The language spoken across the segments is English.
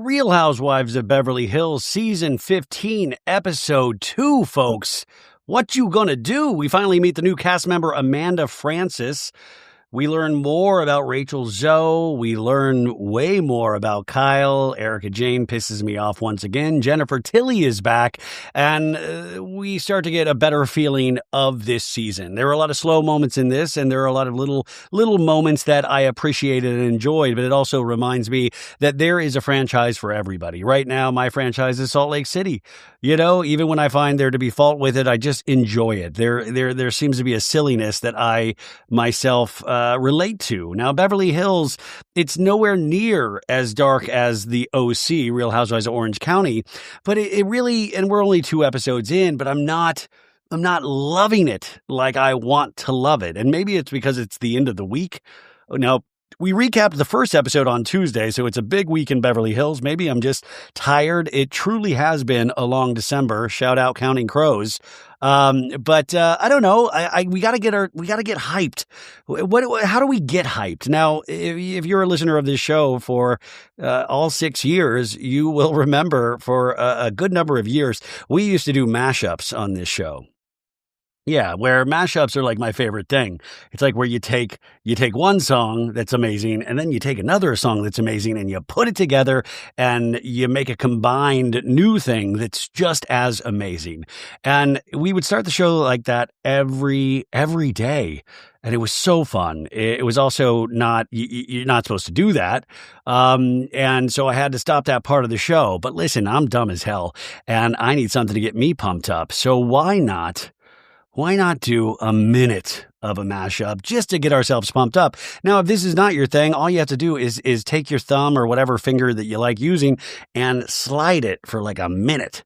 Real Housewives of Beverly Hills, Season 15, Episode 2, folks. What you gonna do? We finally meet the new cast member, Amanda Francis. We learn more about Rachel Zoe. We learn way more about Kyle. Erica Jane pisses me off once again. Jennifer Tilly is back. And we start to get a better feeling of this season. There are a lot of slow moments in this, and there are a lot of little moments that I appreciated and enjoyed. But it also reminds me that there is a franchise for everybody. Right now, my franchise is Salt Lake City. You know, even when I find there to be fault with it, I just enjoy it. There seems to be a silliness that I myself relate to. Now, Beverly Hills, it's nowhere near as dark as the OC, Real Housewives of Orange County, but it really, and we're only 2 episodes in, but I'm not loving it like I want to love it. And maybe it's because it's the end of the week. Now, we recapped the first episode on Tuesday, so it's a big week in Beverly Hills. Maybe I'm just tired. It truly has been a long December. Shout out Counting Crows. But I don't know. We gotta get hyped. How do we get hyped? Now, if you're a listener of this show for all 6 years, you will remember for a good number of years, we used to do mashups on this show. Yeah, where mashups are like my favorite thing. It's like where you take one song that's amazing and then you take another song that's amazing and you put it together and you make a combined new thing that's just as amazing. And we would start the show like that every day. And it was so fun. It was also not, you're not supposed to do that. And so I had to stop that part of the show. But listen, I'm dumb as hell and I need something to get me pumped up. So why not do a minute of a mashup just to get ourselves pumped up? Now, if this is not your thing, all you have to do is take your thumb or whatever finger that you like using and slide it for like a minute.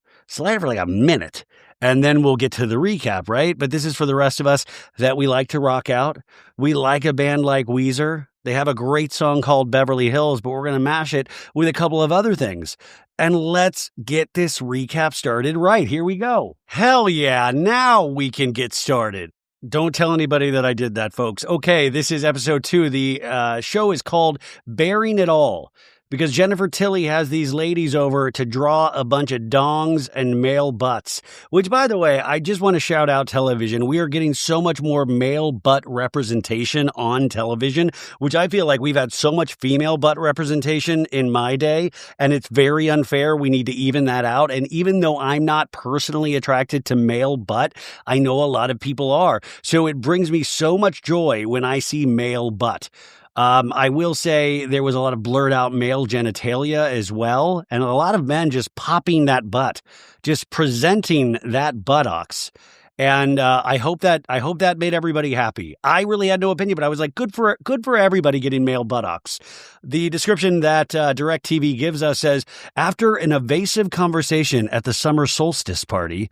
And then we'll get to the recap, right? But this is for the rest of us that we like to rock out. We like a band like Weezer. They have a great song called Beverly Hills, but we're going to mash it with a couple of other things. And let's get this recap started right. Here we go. Hell yeah, now we can get started. Don't tell anybody that I did that, folks. Okay, this is episode 2. The show is called Bearing It All, because Jennifer Tilly has these ladies over to draw a bunch of dongs and male butts, which, by the way, I just want to shout out television. We are getting so much more male butt representation on television, which I feel like we've had so much female butt representation in my day, and it's very unfair. We need to even that out. And even though I'm not personally attracted to male butt, I know a lot of people are. So it brings me so much joy when I see male butt. I will say there was a lot of blurred out male genitalia as well, and a lot of men just popping that butt, just presenting that buttocks. And I hope that made everybody happy. I really had no opinion, but I was like, good for everybody getting male buttocks. The description that DirecTV gives us says, after an evasive conversation at the summer solstice party,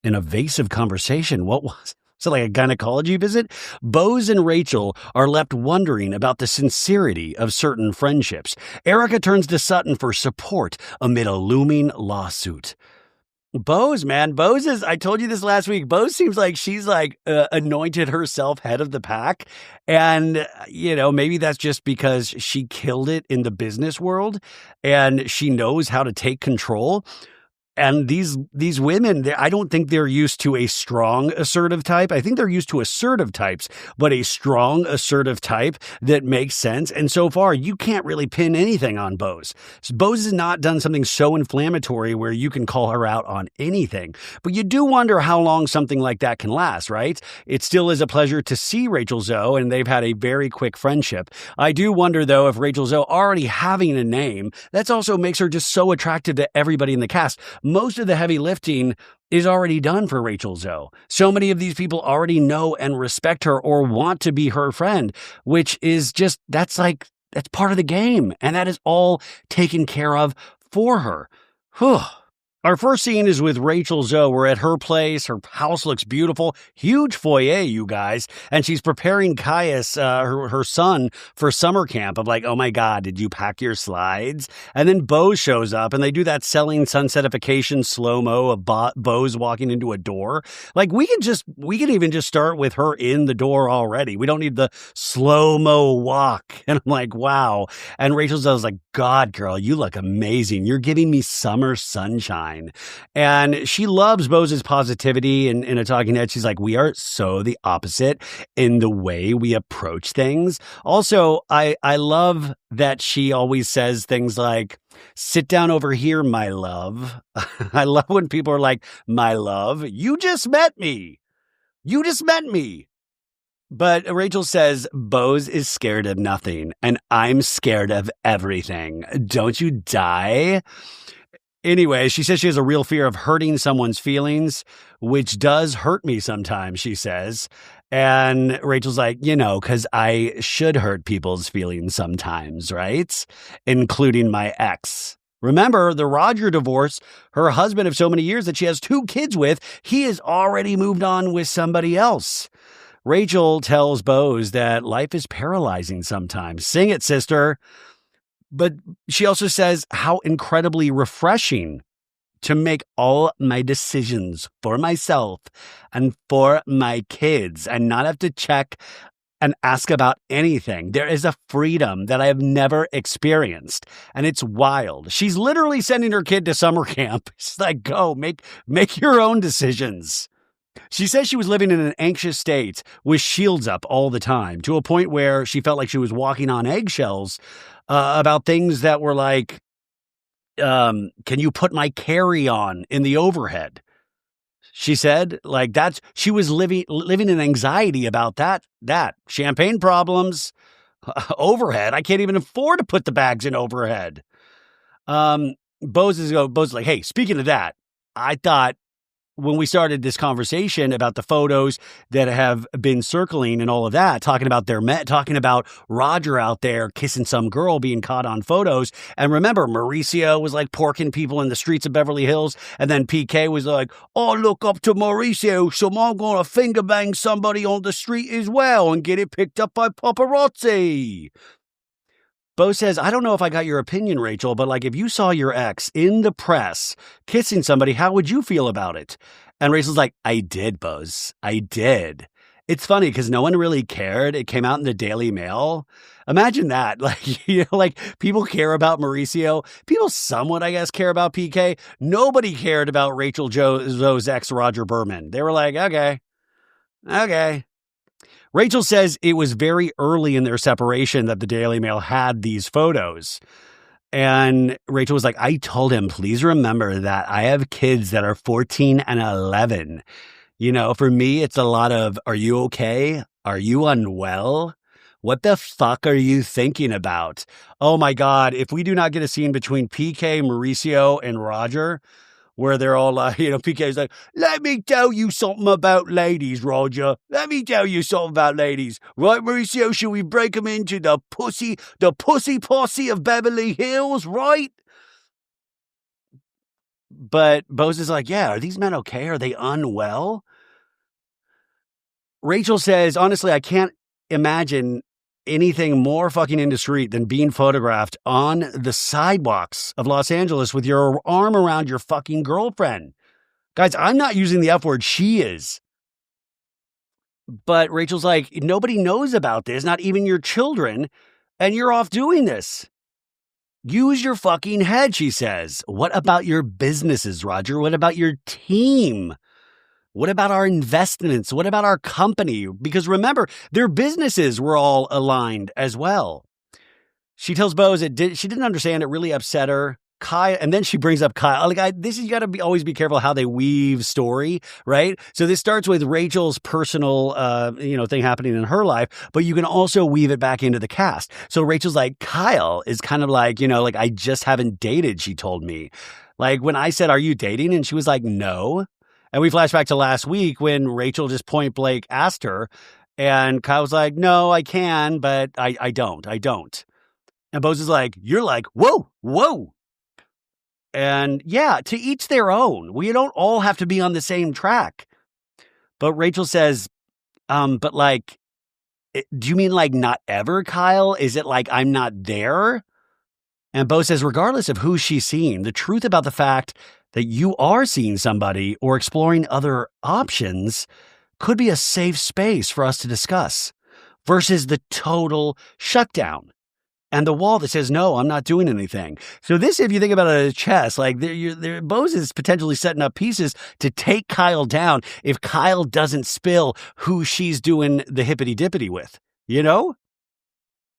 an evasive conversation, what was? So like a gynecology visit? Bose and Rachel are left wondering about the sincerity of certain friendships. Erica turns to Sutton for support amid a looming lawsuit. Bose, man. Bose is, I told you this last week, Bose seems like she's like anointed herself head of the pack. And, you know, maybe that's just because she killed it in the business world and she knows how to take control. And these women, I don't think they're used to a strong, assertive type. I think they're used to assertive types, but a strong, assertive type that makes sense. And so far, you can't really pin anything on Bose. Bose has not done something so inflammatory where you can call her out on anything. But you do wonder how long something like that can last, right? It still is a pleasure to see Rachel Zoe, and they've had a very quick friendship. I do wonder, though, if Rachel Zoe already having a name, that also makes her just so attractive to everybody in the cast. Most of the heavy lifting is already done for Rachel Zoe. So many of these people already know and respect her or want to be her friend, which is just, that's part of the game. And that is all taken care of for her. Whew. Our first scene is with Rachel Zoe. We're at her place. Her house looks beautiful. Huge foyer, you guys. And she's preparing Caius, her son, for summer camp. I'm like, oh my God, did you pack your slides? And then Bose shows up and they do that selling sunsetification slow-mo of Bose walking into a door. Like we can even just start with her in the door already. We don't need the slow-mo walk. And I'm like, wow. And Rachel Zoe's like, God, girl, you look amazing. You're giving me summer sunshine. And she loves Bose's positivity in a talking head. She's like, we are so the opposite in the way we approach things. Also, I love that she always says things like, sit down over here, my love. I love when people are like, my love, you just met me. You just met me. But Rachel says, Bose is scared of nothing, and I'm scared of everything. Don't you die? Anyway, she says she has a real fear of hurting someone's feelings, which does hurt me sometimes, she says. And Rachel's like, because I should hurt people's feelings sometimes, right? Including my ex. Remember, the Roger divorce, her husband of so many years that she has 2 kids with, he has already moved on with somebody else. Rachel tells Bose that life is paralyzing sometimes. Sing it, sister. But she also says how incredibly refreshing to make all my decisions for myself and for my kids and not have to check and ask about anything. There is a freedom that I have never experienced, and it's wild. She's literally sending her kid to summer camp. She's like, go, make your own decisions. She says she was living in an anxious state with shields up all the time, to a point where she felt like she was walking on eggshells about things that were like, can you put my carry-on in the overhead? She said, like, she was living in anxiety about that champagne problems, overhead. I can't even afford to put the bags in overhead. Bose is like, hey, speaking of that, I thought when we started this conversation about the photos that have been circling and all of that, talking about Roger out there kissing some girl being caught on photos. And remember, Mauricio was like porking people in the streets of Beverly Hills. And then PK was like, I look up to Mauricio, so I'm going to finger bang somebody on the street as well and get it picked up by paparazzi. Bo says, I don't know if I got your opinion, Rachel, but like if you saw your ex in the press kissing somebody, how would you feel about it? And Rachel's like, I did, Bose. I did. It's funny because no one really cared. It came out in the Daily Mail. Imagine that. Like people care about Mauricio. People somewhat, I guess, care about PK. Nobody cared about Rachel Zoe's ex, Roger Berman. They were like, okay. Rachel says it was very early in their separation that the Daily Mail had these photos. And Rachel was like, I told him, please remember that I have kids that are 14 and 11. For me, it's a lot of, are you okay? Are you unwell? What the fuck are you thinking about? Oh my God, if we do not get a scene between PK, Mauricio, and Roger, where they're all like, PK's like, let me tell you something about ladies, Roger. Let me tell you something about ladies. Right, Mauricio, should we break them into the pussy posse of Beverly Hills, right? But Bose is like, yeah, are these men okay? Are they unwell? Rachel says, honestly, I can't imagine anything more fucking indiscreet than being photographed on the sidewalks of Los Angeles with your arm around your fucking girlfriend. Guys, I'm not using the F word. She is. But Rachel's like, nobody knows about this, not even your children, and you're off doing this. Use your fucking head, she says. What about your businesses, Roger? What about your team? What about our investments? What about our company? Because remember, their businesses were all aligned as well. She tells Bose she didn't understand. It really upset her. And then she brings up Kyle. Like, you got to always be careful how they weave story, right? So this starts with Rachel's personal, thing happening in her life, but you can also weave it back into the cast. So Rachel's like, Kyle is kind of like, I just haven't dated, she told me. Like when I said, are you dating? And she was like, no. And we flash back to last week when Rachel just point blank asked her, and Kyle was like, no, I can, but I don't. And Bose is like, you're like, whoa. And yeah, to each their own. We don't all have to be on the same track. But Rachel says, but like, do you mean like not ever, Kyle? Is it like I'm not there? And Bose says, regardless of who she's seeing, the truth about the fact that you are seeing somebody or exploring other options could be a safe space for us to discuss versus the total shutdown and the wall that says, no, I'm not doing anything. So this, if you think about it as chess, like Bose is potentially setting up pieces to take Kyle down if Kyle doesn't spill who she's doing the hippity-dippity with, you know?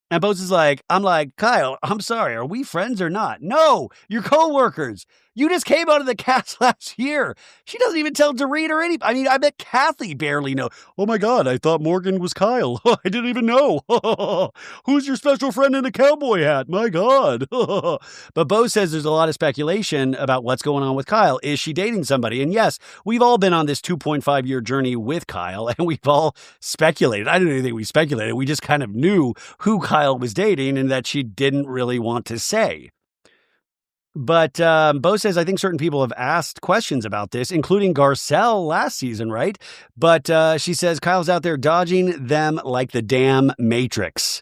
And Bose is like, I'm like, Kyle, I'm sorry. Are we friends or not? No, you're co-workers. You just came out of the cast last year. She doesn't even tell Dorit or anybody. I mean, I bet Kathy barely knows. Oh my God, I thought Morgan was Kyle. I didn't even know. Who's your special friend in a cowboy hat? My God. But Bose says there's a lot of speculation about what's going on with Kyle. Is she dating somebody? And yes, we've all been on this 2.5-year journey with Kyle, and we've all speculated. I don't even think we speculated. We just kind of knew who Kyle was dating and that she didn't really want to say. But Bose says, I think certain people have asked questions about this, including Garcelle last season, right? But she says Kyle's out there dodging them like the damn Matrix,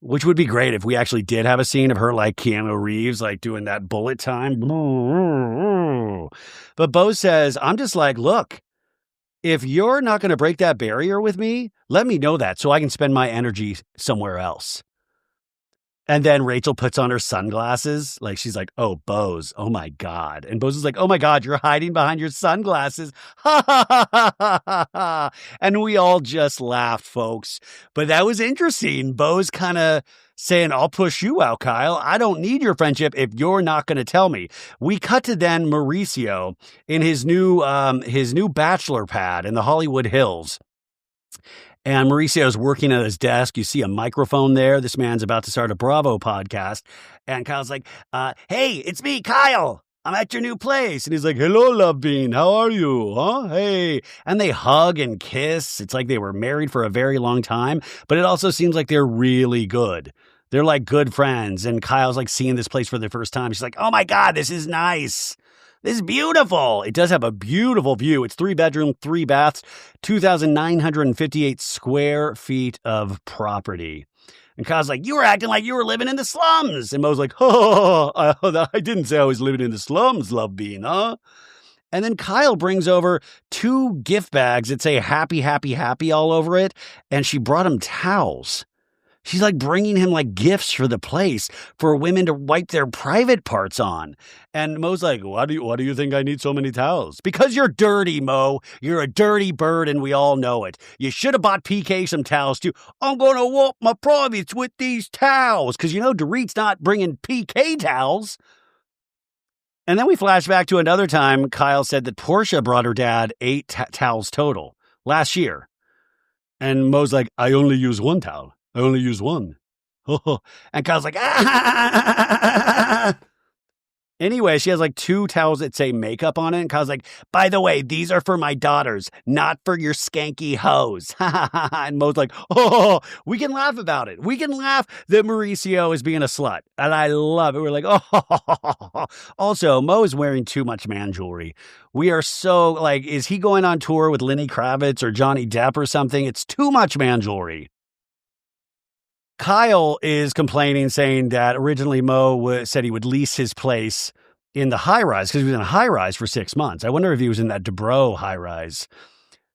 which would be great if we actually did have a scene of her like Keanu Reeves, like doing that bullet time. But Bose says, I'm just like, look, if you're not going to break that barrier with me, let me know that so I can spend my energy somewhere else. And then Rachel puts on her sunglasses. Like, she's like, oh, Bose, oh my God. And Bose is like, oh my God, you're hiding behind your sunglasses. Ha ha ha ha ha ha. And we all just laughed, folks. But that was interesting. Bose kind of saying, I'll push you out, Kyle. I don't need your friendship if you're not going to tell me. We cut to then Mauricio in his new Bachelor pad in the Hollywood Hills. And Mauricio's working at his desk. You see a microphone there. This man's about to start a Bravo podcast. And Kyle's like, hey, it's me, Kyle. I'm at your new place. And he's like, hello, Love Bean. How are you? Huh? Hey. And they hug and kiss. It's like they were married for a very long time. But it also seems like they're really good. They're like good friends. And Kyle's like seeing this place for the first time. She's like, oh my God, this is nice. This is beautiful. It does have a beautiful view. It's 3-bedroom, 3 baths, 2,958 square feet of property. And Kyle's like, you were acting like you were living in the slums. And Mo's like, I didn't say I was living in the slums, Love Bean, huh? And then Kyle brings over 2 gift bags that say happy, happy, happy all over it. And she brought him towels. She's like bringing him like gifts for the place for women to wipe their private parts on. And Mo's like, why do you think I need so many towels? Because you're dirty, Mo. You're a dirty bird and we all know it. You should have bought PK some towels too. I'm going to wipe my privates with these towels. Because you know Dorit's not bringing PK towels. And then we flash back to another time Kyle said that Portia brought her dad 8 towels total last year. And Mo's like, I only use 1 towel. I only use 1. And Kyle's like, ah. Anyway, she has like 2 towels that say makeup on it. And Kyle's like, by the way, these are for my daughters, not for your skanky hoes. And Mo's like, oh, we can laugh about it. We can laugh that Mauricio is being a slut. And I love it. We're like, oh. Also, Mo is wearing too much man jewelry. We are so like, is he going on tour with Lenny Kravitz or Johnny Depp or something? It's too much man jewelry. Kyle is complaining, saying that originally Mo said he would lease his place in the high-rise because he was in a high-rise for 6 months. I wonder if he was in that DeBro high-rise.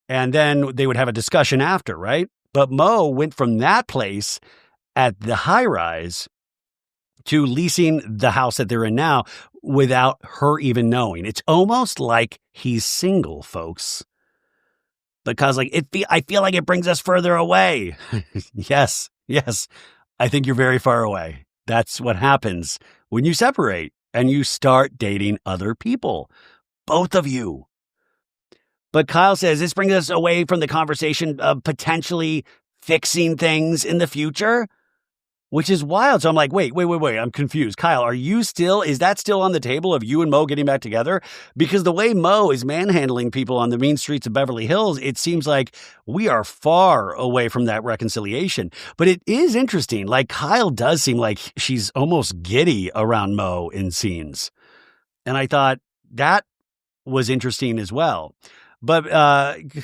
And then they would have a discussion after, right? But Mo went from that place at the high-rise to leasing the house that they're in now without her even knowing. It's almost like he's single, folks. Because like I feel like it brings us further away. Yes, I think you're very far away. That's what happens when you separate and you start dating other people. Both of you. But Kyle says this brings us away from the conversation of potentially fixing things in the future, which is wild. So I'm like, wait. I'm confused. Kyle, is that still on the table of you and Mo getting back together? Because the way Mo is manhandling people on the mean streets of Beverly Hills, it seems like we are far away from that reconciliation. But it is interesting. Like Kyle does seem like she's almost giddy around Mo in scenes. And I thought that was interesting as well. But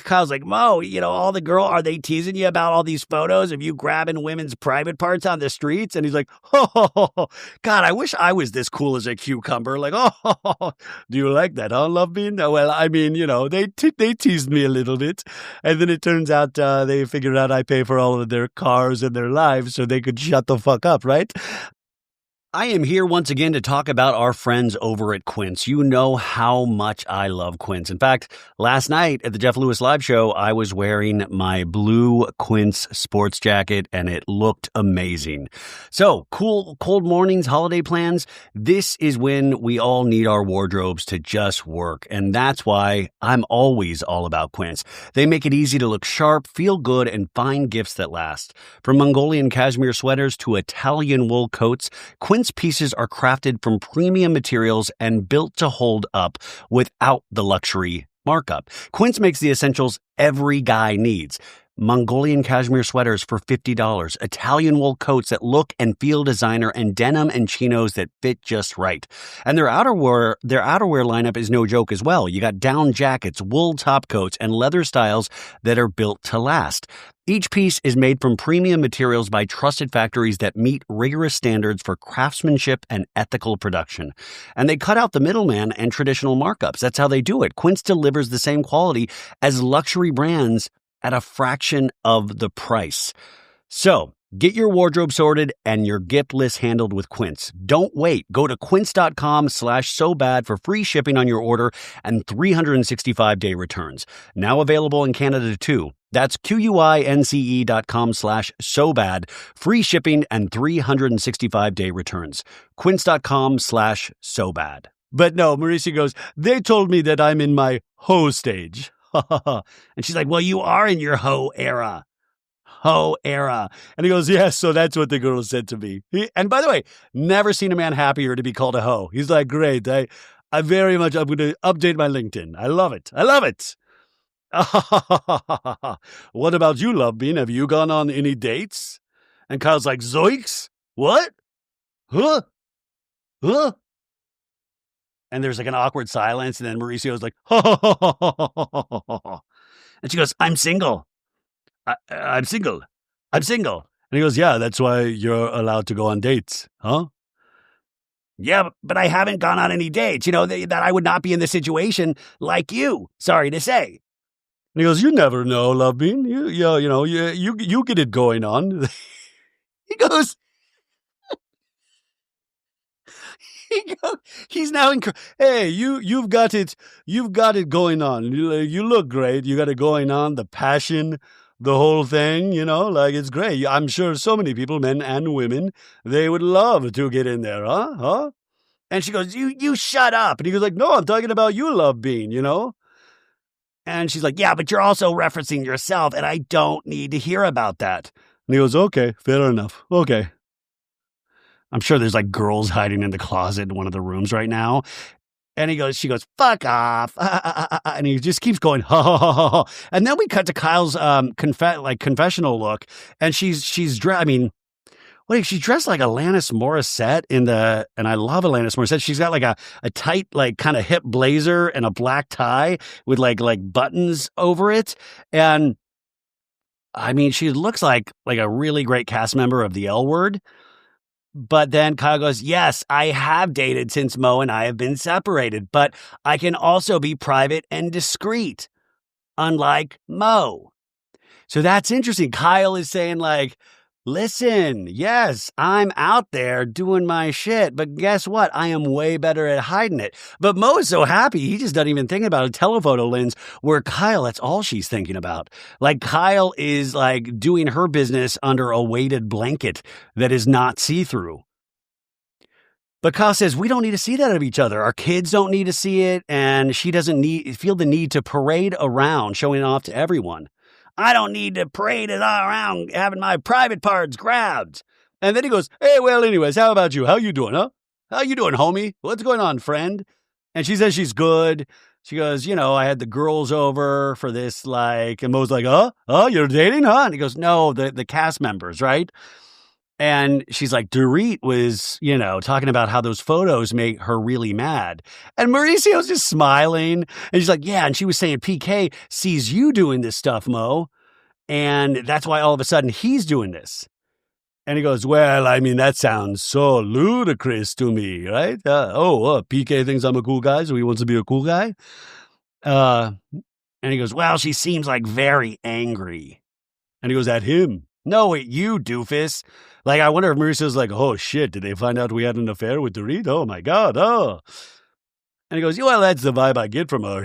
Kyle's like, Mo, all are they teasing you about all these photos of you grabbing women's private parts on the streets? And he's like, oh, God, I wish I was this cool as a cucumber. Like, oh, do you like that, huh, Love Bean? Well, I mean, they teased me a little bit. And then it turns out they figured out I pay for all of their cars and their lives so they could shut the fuck up, right? I am here once again to talk about our friends over at Quince. You know how much I love Quince. In fact, last night at the Jeff Lewis Live Show, I was wearing my blue Quince sports jacket, and it looked amazing. So, cold mornings, holiday plans, this is when we all need our wardrobes to just work, and that's why I'm always all about Quince. They make it easy to look sharp, feel good, and find gifts that last. From Mongolian cashmere sweaters to Italian wool coats, Quince pieces are crafted from premium materials and built to hold up without the luxury markup. Quince makes the essentials every guy needs. Mongolian cashmere sweaters for $50, Italian wool coats that look and feel designer, and denim and chinos that fit just right. And their outerwear lineup is no joke as well. You got down jackets, wool top coats, and leather styles that are built to last. Each piece is made from premium materials by trusted factories that meet rigorous standards for craftsmanship and ethical production. And they cut out the middleman and traditional markups. That's how they do it. Quince delivers the same quality as luxury brands at a fraction of the price. So, get your wardrobe sorted and your gift list handled with Quince. Don't wait. Go to quince.com/sobad for free shipping on your order and 365-day returns. Now available in Canada too. That's QUINCE.com/sobad. Free shipping and 365-day returns. Quince.com/sobad. But no, Mauricio goes, they told me that I'm in my hoe stage. And she's like, well, you are in your hoe era. Hoe era. And he goes, yes, so that's what the girl said to me. And by the way, never seen a man happier to be called a hoe. He's like, great. I'm going to update my LinkedIn. I love it. I love it. What about you, Love Bean? Have you gone on any dates? And Kyle's like, zoinks? What? Huh? And there's like an awkward silence, and then Mauricio's like, and she goes, I'm single. I'm single. I'm single. And he goes, yeah, that's why you're allowed to go on dates, huh? Yeah, but I haven't gone on any dates. That I would not be in this situation like you. Sorry to say. And he goes, you never know, Love Bean. You get it going on. He goes, he's now hey, you've got it going on. You look great. You got it going on. The passion, the whole thing, it's great. I'm sure so many people, men and women, they would love to get in there, huh? And she goes, you shut up. And he goes like, no, I'm talking about you, Love Bean, And she's like, yeah, but you're also referencing yourself, and I don't need to hear about that. And he goes, okay, fair enough. Okay. I'm sure there's like girls hiding in the closet in one of the rooms right now. And she goes, fuck off. And he just keeps going, ha, ha, ha, ha, ha. And then we cut to Kyle's confessional look. And she's dressed, she's dressed like Alanis Morissette and I love Alanis Morissette. She's got like a tight, like kind of hip blazer and a black tie with like buttons over it. And she looks like a really great cast member of the L Word. But then Kyle goes, yes, I have dated since Mo and I have been separated, but I can also be private and discreet, unlike Mo. So that's interesting. Kyle is saying like, listen, yes, I'm out there doing my shit, but guess what? I am way better at hiding it. But Mo is so happy, he just doesn't even think about a telephoto lens, where Kyle, that's all she's thinking about. Like Kyle is like doing her business under a weighted blanket that is not see-through. But Kyle says, we don't need to see that of each other. Our kids don't need to see it, and she doesn't feel the need to parade around, showing off to everyone. I don't need to parade it all around having my private parts grabbed. And then he goes, hey, well, anyways, how about you? How you doing, huh? How you doing, homie? What's going on, friend? And she says she's good. She goes, I had the girls over for this, and Mo's like, oh, you're dating, huh? And he goes, no, the cast members, right? And she's like, Dorit was, talking about how those photos make her really mad. And Mauricio's just smiling. And she's like, yeah. And she was saying PK sees you doing this stuff, Mo. And that's why all of a sudden he's doing this. And he goes, well, I mean, that sounds so ludicrous to me, right? PK thinks I'm a cool guy, so he wants to be a cool guy. And he goes, well, she seems like very angry. And he goes, at him? No, at you, doofus. Like, I wonder if Mauricio's like, oh, shit, did they find out we had an affair with Dorit? Oh, my God, oh. And he goes, well, that's the vibe I get from her.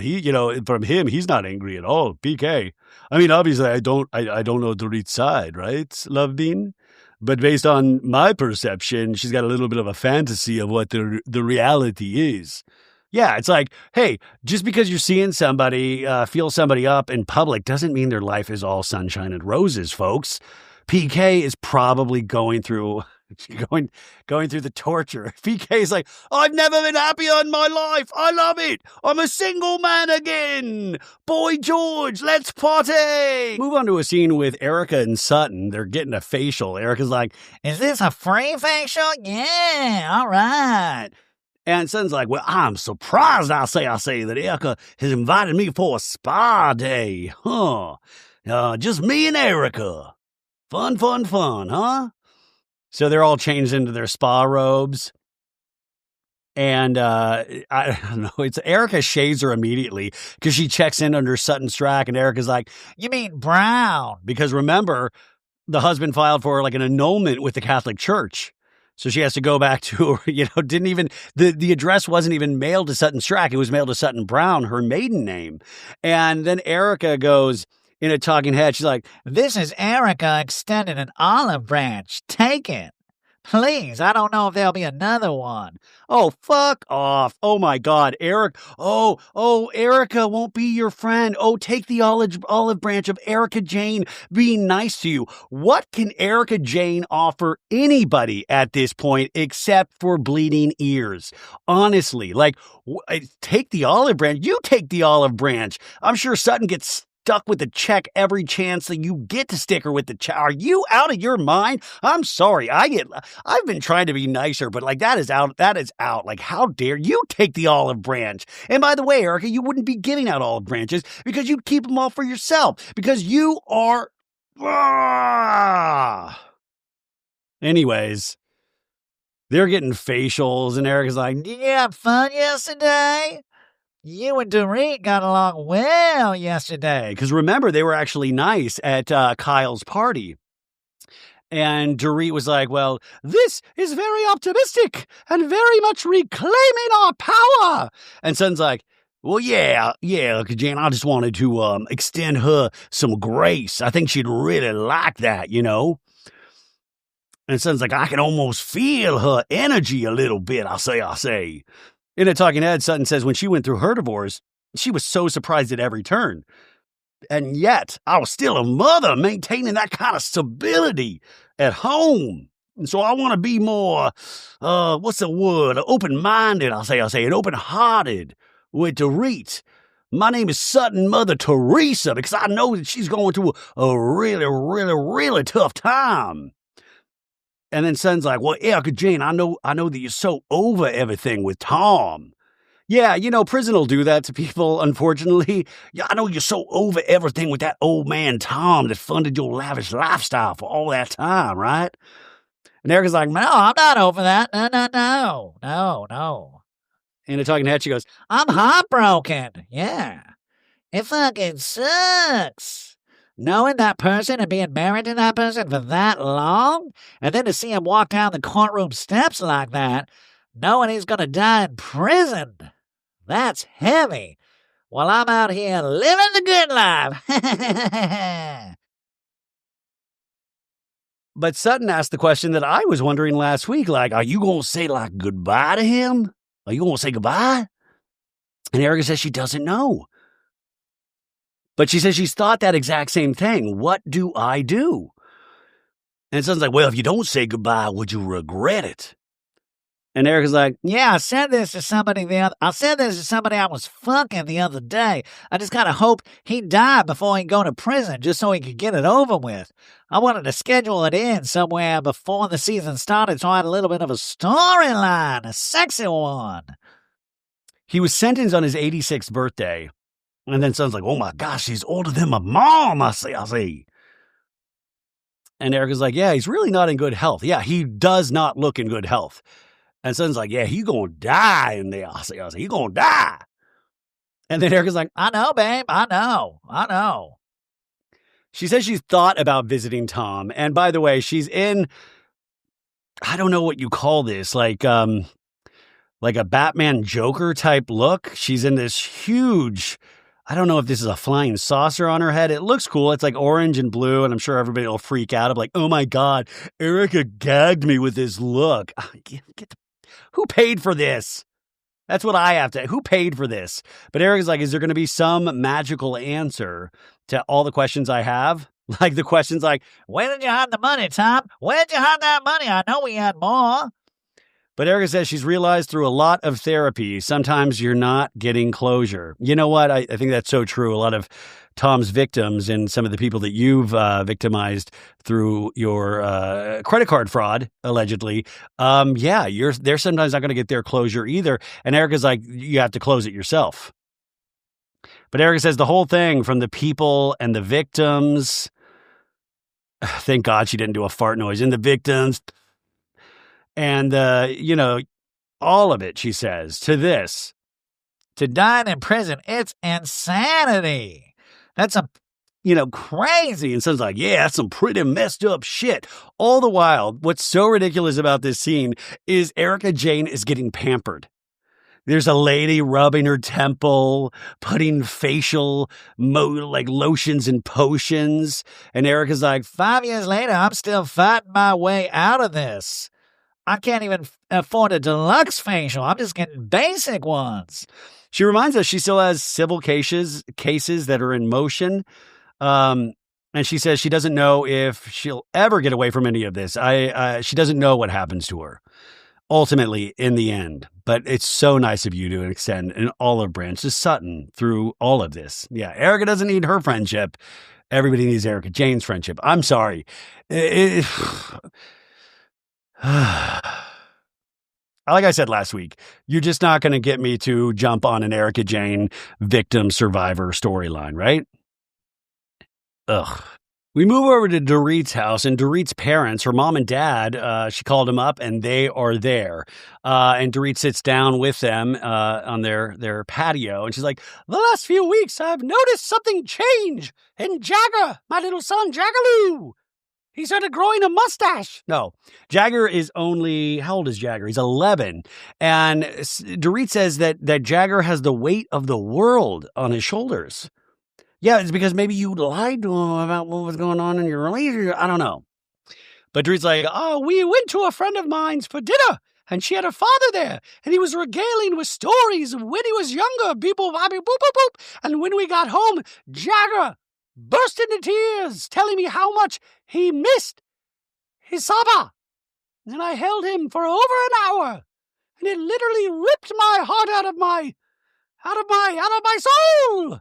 From him, he's not angry at all, PK. I mean, obviously, I don't know Dorit's side, right, Love Bean? But based on my perception, she's got a little bit of a fantasy of what the reality is. Yeah, it's like, hey, just because you're seeing somebody feel somebody up in public doesn't mean their life is all sunshine and roses, folks. PK is probably going through the torture. PK is like, I've never been happier in my life. I love it. I'm a single man again. Boy George, let's party. Move on to a scene with Erica and Sutton. They're getting a facial. Erica's like, is this a free facial? Yeah, all right. And Sutton's like, well, I'm surprised I say that Erica has invited me for a spa day. Just me and Erica. Fun, huh? So they're all changed into their spa robes. And I don't know, it's Erica shades her immediately because she checks in under Sutton's track, and Erica's like, you mean brown? Because remember, the husband filed for like an annulment with the Catholic Church. So she has to go back to, didn't even, the address wasn't even mailed to Sutton Strack. It was mailed to Sutton Brown, her maiden name. And then Erica goes in a talking head. She's like, this is Erica extending an olive branch. Take it. Please, I don't know if there'll be another one. Oh, fuck off. Oh, my God, Eric. Erica won't be your friend. Oh, take the olive branch of Erica Jane being nice to you. What can Erica Jane offer anybody at this point except for bleeding ears? Honestly, take the olive branch. You take the olive branch. I'm sure Sutton gets stuck with the check every chance that you get to stick her with the check. Are you out of your mind? I'm sorry. I've been trying to be nicer, but that is out. Like, how dare you take the olive branch? And by the way, Erica, you wouldn't be giving out olive branches because you'd keep them all for yourself because you are. Anyways, they're getting facials and Erica's like, did you have fun yesterday? You and Dorit got along well yesterday. Because remember, they were actually nice at Kyle's party. And Dorit was like, well, this is very optimistic and very much reclaiming our power. And Sutton's like, well, yeah, Jane, I just wanted to extend her some grace. I think she'd really like that, And Sutton's like, I can almost feel her energy a little bit, I say. In a talking head, Sutton says when she went through her divorce, she was so surprised at every turn. And yet, I was still a mother maintaining that kind of stability at home. And so I want to be more, what's the word? Open-minded, I'll say, and open-hearted with Dorit. My name is Sutton Mother Teresa because I know that she's going through a really, really, really tough time. And then Sutton's like, well, Erica Jane, I know that you're so over everything with Tom. Yeah, prison will do that to people, unfortunately. Yeah, I know you're so over everything with that old man Tom that funded your lavish lifestyle for all that time, right? And Erica's like, no, I'm not over that. No. In a talking head, she goes, I'm heartbroken. Yeah. It fucking sucks. Knowing that person and being married to that person for that long, and then to see him walk down the courtroom steps like that, knowing he's going to die in prison, that's heavy. While I'm out here living the good life. But Sutton asked the question that I was wondering last week, are you going to say, goodbye to him? Are you going to say goodbye? And Erica says she doesn't know. But she says she's thought that exact same thing. What do I do? And Sutton's like, well, if you don't say goodbye, would you regret it? And Erica's like, yeah, I said this to somebody I was fucking the other day. I just kind of hoped he'd die before he'd go to prison just so he could get it over with. I wanted to schedule it in somewhere before the season started so I had a little bit of a storyline, a sexy one. He was sentenced on his 86th birthday. And then Sutton's like, oh my gosh, he's older than my mom, I see. And Erica's like, yeah, he's really not in good health. Yeah, he does not look in good health. And Sutton's like, yeah, he's going to die in there. I say, he's going to die. And then Erica's like, I know, babe. I know. She says she's thought about visiting Tom. And by the way, she's in, I don't know what you call this, like a Batman Joker type look. She's in this huge, I don't know if this is a flying saucer on her head. It looks cool. It's like orange and blue, and I'm sure everybody will freak out. I'm like, oh my God, Erica gagged me with this look. Who paid for this? That's what I have to. Who paid for this? But Erica's like, is there going to be some magical answer to all the questions I have? Like the questions like, where did you hide the money, Tom? Where did you hide that money? I know we had more. But Erica says she's realized through a lot of therapy, sometimes you're not getting closure. You know what? I think that's so true. A lot of Tom's victims and some of the people that you've victimized through your credit card fraud, allegedly, they're sometimes not going to get their closure either. And Erica's like, you have to close it yourself. But Erica says the whole thing from the people and the victims, thank God she didn't do a fart noise, and the victims, and, all of it, she says, to this. To die in prison, it's insanity. That's crazy. And Sutton's like, yeah, that's some pretty messed up shit. All the while, what's so ridiculous about this scene is Erica Jane is getting pampered. There's a lady rubbing her temple, putting facial lotions and potions. And Erica's like, 5 years later, I'm still fighting my way out of this. I can't even afford a deluxe facial. I'm just getting basic ones. She reminds us she still has civil cases that are in motion. And she says she doesn't know if she'll ever get away from any of this. She doesn't know what happens to her ultimately in the end. But it's so nice of you to extend an olive branch to Sutton through all of this. Yeah, Erica doesn't need her friendship. Everybody needs Erica Jane's friendship. I'm sorry. Like I said last week, you're just not going to get me to jump on an Erica Jane victim survivor storyline, right? Ugh. We move over to Dorit's house, and Dorit's parents, her mom and dad, she called them up, and they are there. And Dorit sits down with them on their patio, and she's like, the last few weeks, I've noticed something change in Jagger, my little son, Jaggaloo. He started growing a mustache. No, Jagger is only, how old is Jagger? He's 11. And Dorit says that Jagger has the weight of the world on his shoulders. Yeah, it's because maybe you lied to him about what was going on in your relationship. I don't know. But Dorit's like, we went to a friend of mine's for dinner, and she had a father there, and he was regaling with stories of when he was younger, beep, boop, boop, boop, boop. And when we got home, Jagger burst into tears, telling me how much he missed his Saba. And I held him for over an hour, and it literally ripped my heart out of my soul.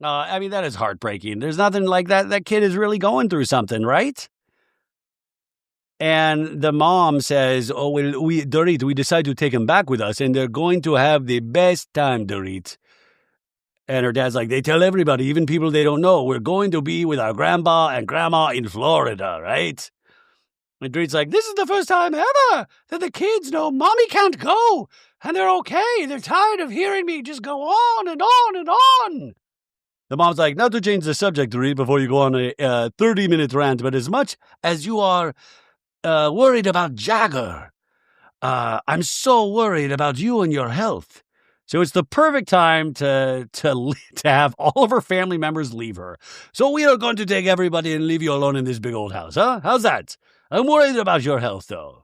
That is heartbreaking. There's nothing like that. That kid is really going through something, right? And the mom says, oh, well, Dorit, we decided to take him back with us, and they're going to have the best time, Dorit. And her dad's like, they tell everybody, even people they don't know, we're going to be with our grandpa and grandma in Florida, right? And Dorit's like, this is the first time ever that the kids know mommy can't go. And they're okay. They're tired of hearing me just go on and on and on. The mom's like, not to change the subject, Dorit, before you go on a 30-minute rant, but as much as you are worried about Jagger, I'm so worried about you and your health. So it's the perfect time to have all of her family members leave her. So we are going to take everybody and leave you alone in this big old house, huh? How's that? I'm worried about your health, though.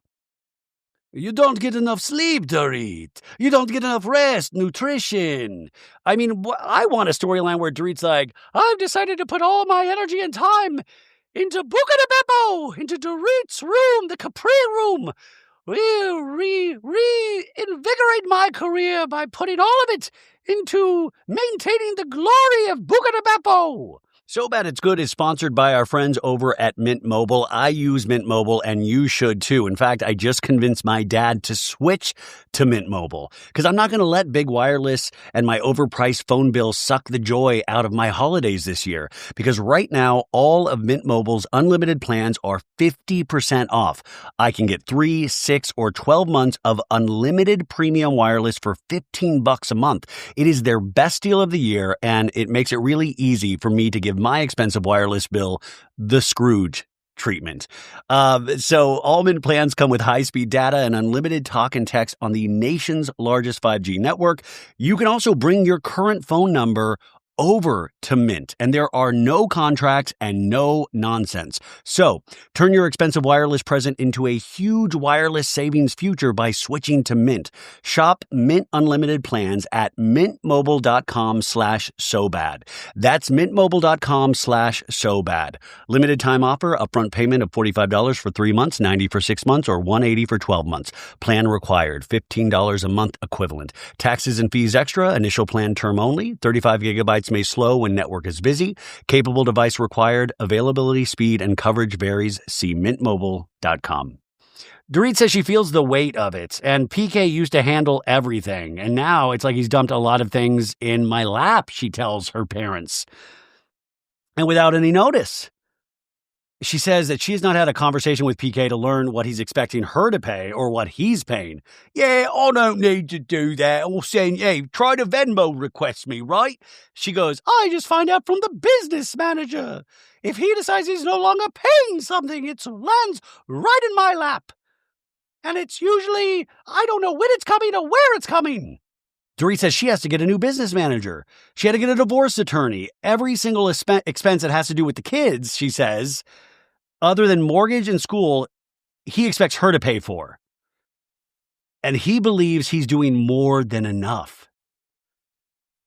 You don't get enough sleep, Dorit. You don't get enough rest, nutrition. I want a storyline where Dorit's like, I've decided to put all my energy and time into Buca de Beppo, into Dorit's room, the Capri room, will reinvigorate my career by putting all of it into maintaining the glory of Buganabapo. So Bad It's Good is sponsored by our friends over at Mint Mobile. I use Mint Mobile, and you should too. In fact, I just convinced my dad to switch to Mint Mobile because I'm not going to let big wireless and my overpriced phone bill suck the joy out of my holidays this year. Because right now, all of Mint Mobile's unlimited plans are 50% off. I can get 3, 6, or 12 months of unlimited premium wireless for $15 a month. It is their best deal of the year, and it makes it really easy for me to give my expensive wireless bill the Scrooge treatment. So all Mint plans come with high-speed data and unlimited talk and text on the nation's largest 5G network. You can also bring your current phone number over to Mint, and there are no contracts and no nonsense. So turn your expensive wireless present into a huge wireless savings future by switching to Mint. Shop Mint Unlimited plans at mintmobile.com/sobad. That's mintmobile.com/sobad. Limited time offer, upfront payment of $45 for 3 months, $90 for 6 months, or $180 for 12 months. Plan required, $15 a month equivalent. Taxes and fees extra, initial plan term only, 35 gigabytes may slow when network is busy. Capable device required. Availability, speed, and coverage varies. See mintmobile.com. Dorit says she feels the weight of it, and PK used to handle everything, and now it's like he's dumped a lot of things in my lap, she tells her parents, and without any notice. She says that she has not had a conversation with PK to learn what he's expecting her to pay or what he's paying. Yeah, I don't need to do that. Or saying, hey, try to Venmo request me, right? She goes, I just find out from the business manager. If he decides he's no longer paying something, it lands right in my lap. And it's usually, I don't know when it's coming or where it's coming. Dorit says she has to get a new business manager. She had to get a divorce attorney. Every single expense that has to do with the kids, she says, other than mortgage and school, he expects her to pay for. And he believes he's doing more than enough.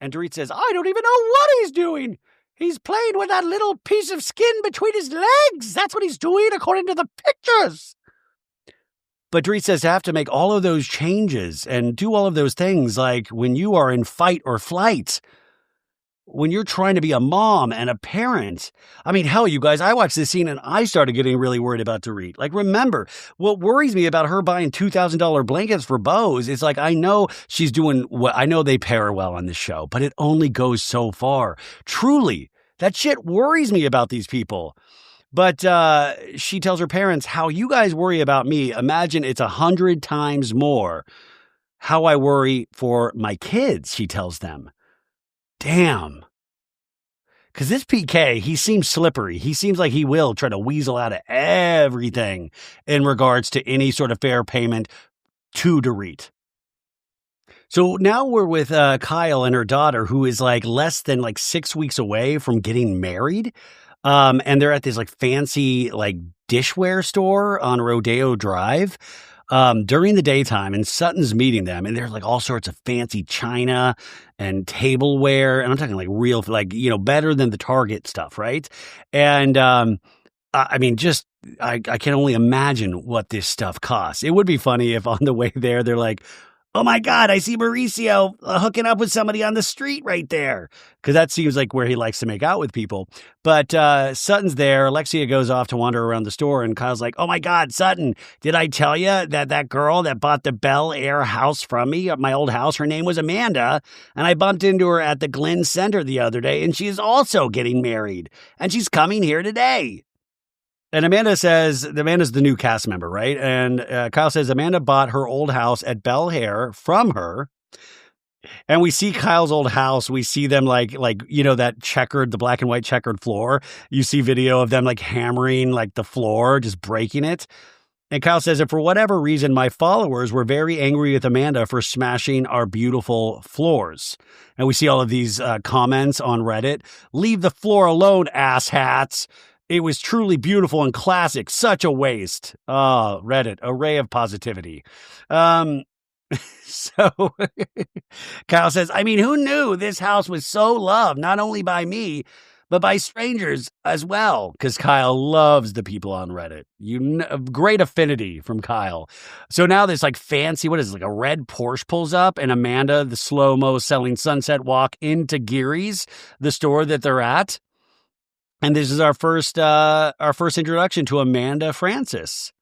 And Dorit says, I don't even know what he's doing. He's playing with that little piece of skin between his legs. That's what he's doing according to the pictures. But Dorit says to have to make all of those changes and do all of those things, like when you are in fight or flight, when you're trying to be a mom and a parent. I mean, hell, you guys, I watched this scene and I started getting really worried about Dorit. Like, remember, what worries me about her buying $2,000 blankets for Bose is like, I know she's doing what I know they pair well on this show, but it only goes so far. Truly, that shit worries me about these people. But she tells her parents, how you guys worry about me, imagine it's 100 times more how I worry for my kids, she tells them. Damn. Because this PK, he seems slippery. He seems like he will try to weasel out of everything in regards to any sort of fair payment to Dorit. So now we're with Kyle and her daughter, who is like less than like 6 weeks away from getting married. And they're at this like fancy like dishware store on Rodeo Drive during the daytime, and Sutton's meeting them, and there's like all sorts of fancy china and tableware, and I'm talking like real, like, you know, better than the Target stuff, right? And I mean, just I can only imagine what this stuff costs. It would be funny if on the way there they're like, oh my God, I see Mauricio hooking up with somebody on the street right there. Because that seems like where he likes to make out with people. But Sutton's there. Alexia goes off to wander around the store. And Kyle's like, oh my God, Sutton, did I tell you that girl that bought the Bel Air house from me, my old house, her name was Amanda. And I bumped into her at the Glen Center the other day. And she's also getting married. And she's coming here today. And Amanda says, Amanda's the new cast member, right? And Kyle says Amanda bought her old house at Bel Air from her. And we see Kyle's old house. We see them like, you know, that checkered, the black and white checkered floor. You see video of them like hammering like the floor, just breaking it. And Kyle says that for whatever reason, my followers were very angry with Amanda for smashing our beautiful floors. And we see all of these comments on Reddit. Leave the floor alone, asshats. It was truly beautiful and classic. Such a waste. Oh, Reddit, a ray of positivity. So Kyle says, I mean, who knew this house was so loved, not only by me, but by strangers as well, because Kyle loves the people on Reddit. Great affinity from Kyle. So now this like fancy, what is it, like a red Porsche pulls up, and Amanda, the slow-mo selling Sunset Walk into Geary's, the store that they're at. And this is our first introduction to Amanda Francis.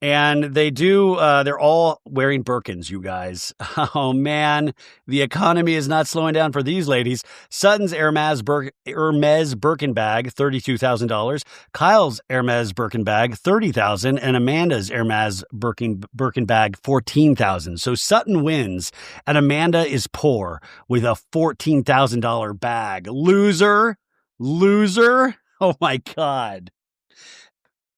And they're all wearing Birkins, you guys. Oh, man. The economy is not slowing down for these ladies. Sutton's Hermes Birkin bag, $32,000. Kyle's Hermes Birkin bag, $30,000. And Amanda's Hermes Birkin bag, $14,000. So Sutton wins, and Amanda is poor with a $14,000 bag. Loser. Oh, my God.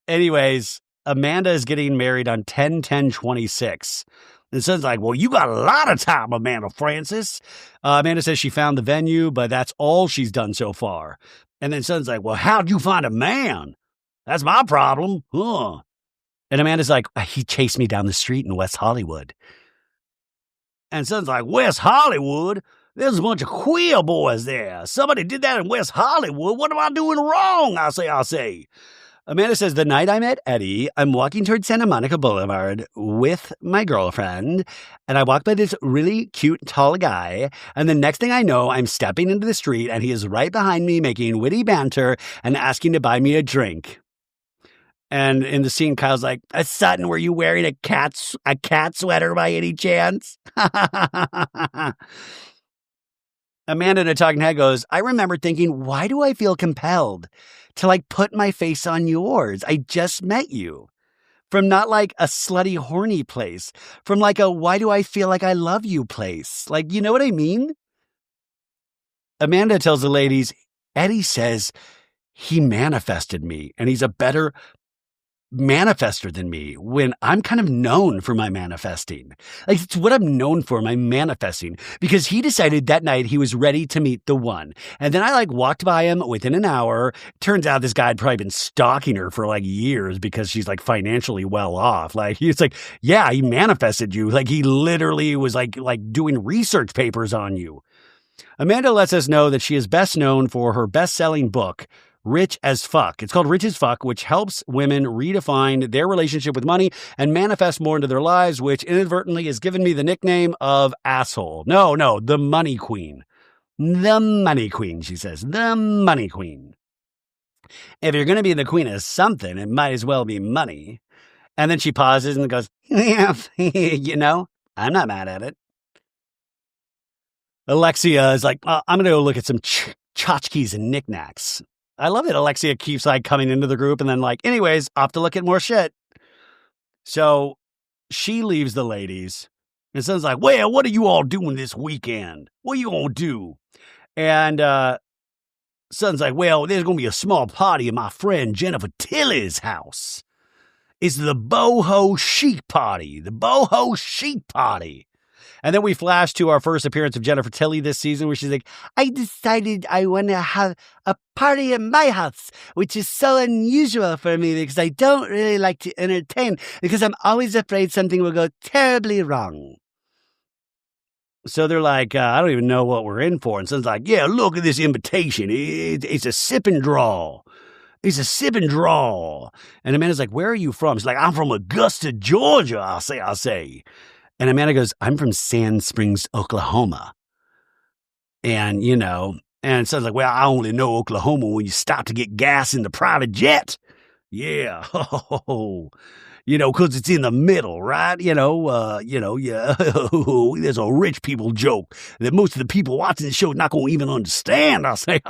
Anyways, Amanda is getting married on 10/10/26. And Sutton's like, well, you got a lot of time, Amanda Francis. Amanda says she found the venue, but that's all she's done so far. And then Sutton's like, well, how'd you find a man? That's my problem. Huh. And Amanda's like, he chased me down the street in West Hollywood. And Sutton's like, West Hollywood? There's a bunch of queer boys there. Somebody did that in West Hollywood. What am I doing wrong? I say. Amanda says, the night I met Eddie, I'm walking towards Santa Monica Boulevard with my girlfriend, and I walk by this really cute, tall guy, and the next thing I know, I'm stepping into the street, and he is right behind me making witty banter and asking to buy me a drink. And in the scene, Kyle's like, Sutton, were you wearing a cat sweater by any chance? Amanda in a talking head goes, I remember thinking, why do I feel compelled to like put my face on yours? I just met you. From not like a slutty, horny place. From like a why do I feel like I love you place. Like, you know what I mean? Amanda tells the ladies, Eddie says he manifested me and he's a better manifester than me when I'm kind of known for my manifesting. Like, it's what I'm known for, my manifesting, because he decided that night he was ready to meet the one. And then I like walked by him within an hour. Turns out this guy had probably been stalking her for like years because she's like financially well off. Like, he's like, yeah, he manifested you. Like, he literally was like doing research papers on you. Amanda lets us know that she is best known for her best-selling book, Rich as Fuck. It's called Rich as Fuck, which helps women redefine their relationship with money and manifest more into their lives, which inadvertently has given me the nickname of asshole. No, the money queen. The money queen, she says. The money queen. If you're going to be the queen of something, it might as well be money. And then she pauses and goes, yeah, you know, I'm not mad at it. Alexia is like, I'm going to go look at some tchotchkes and knickknacks. I love that Alexia keeps like coming into the group and then like, anyways, off to look at more shit. So she leaves the ladies and Sutton's like, well, what are you all doing this weekend? What are you going to do? And Sutton's like, well, there's going to be a small party at my friend Jennifer Tilly's house. It's the boho chic party. The boho chic party. And then we flash to our first appearance of Jennifer Tilly this season, where she's like, I decided I want to have a party at my house, which is so unusual for me because I don't really like to entertain because I'm always afraid something will go terribly wrong. So they're like, I don't even know what we're in for. And Sutton's like, yeah, look at this invitation. It's a sip and draw. It's a sip and draw. And Amanda's like, where are you from? She's like, I'm from Augusta, Georgia, I'll say. And Amanda goes, I'm from Sand Springs, Oklahoma. And, you know, and Sutton's like, well, I only know Oklahoma when you stop to get gas in the private jet. Yeah. You know, because it's in the middle, right? Yeah. There's a rich people joke that most of the people watching the show are not going to even understand, I'll say.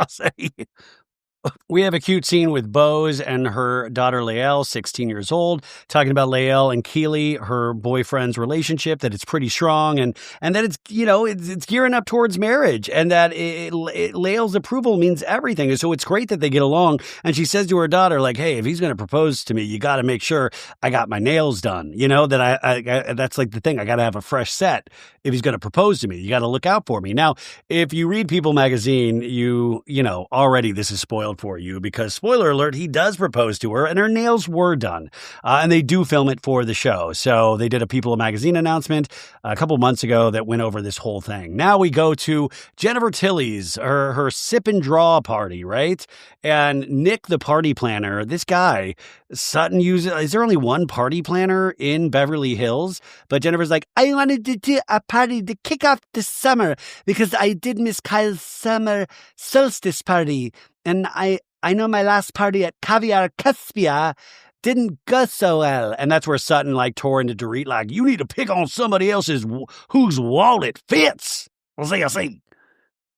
We have a cute scene with Bose and her daughter Lael, 16 years old, talking about Lael and Keely, her boyfriend's relationship, that it's pretty strong and that it's, you know, it's gearing up towards marriage and that Lael's approval means everything. And so it's great that they get along. And she says to her daughter, like, hey, if he's going to propose to me, you got to make sure I got my nails done. You know, that I that's like the thing. I got to have a fresh set. If he's going to propose to me, you got to look out for me. Now, if you read People magazine, you know, already this is spoiled spoiled for you because, spoiler alert, he does propose to her and her nails were done. And they do film it for the show. So they did a People magazine announcement a couple months ago that went over this whole thing. Now we go to Jennifer Tilly's, her sip and draw party, right? And Nick, the party planner, this guy, Sutton is there only one party planner in Beverly Hills? But Jennifer's like, I wanted to do a party to kick off the summer because I did miss Kyle's summer solstice party. And I know my last party at Caviar Cuspia didn't go so well. And that's where Sutton tore into Dorit like, you need to pick on somebody else's whose wallet fits. We'll see.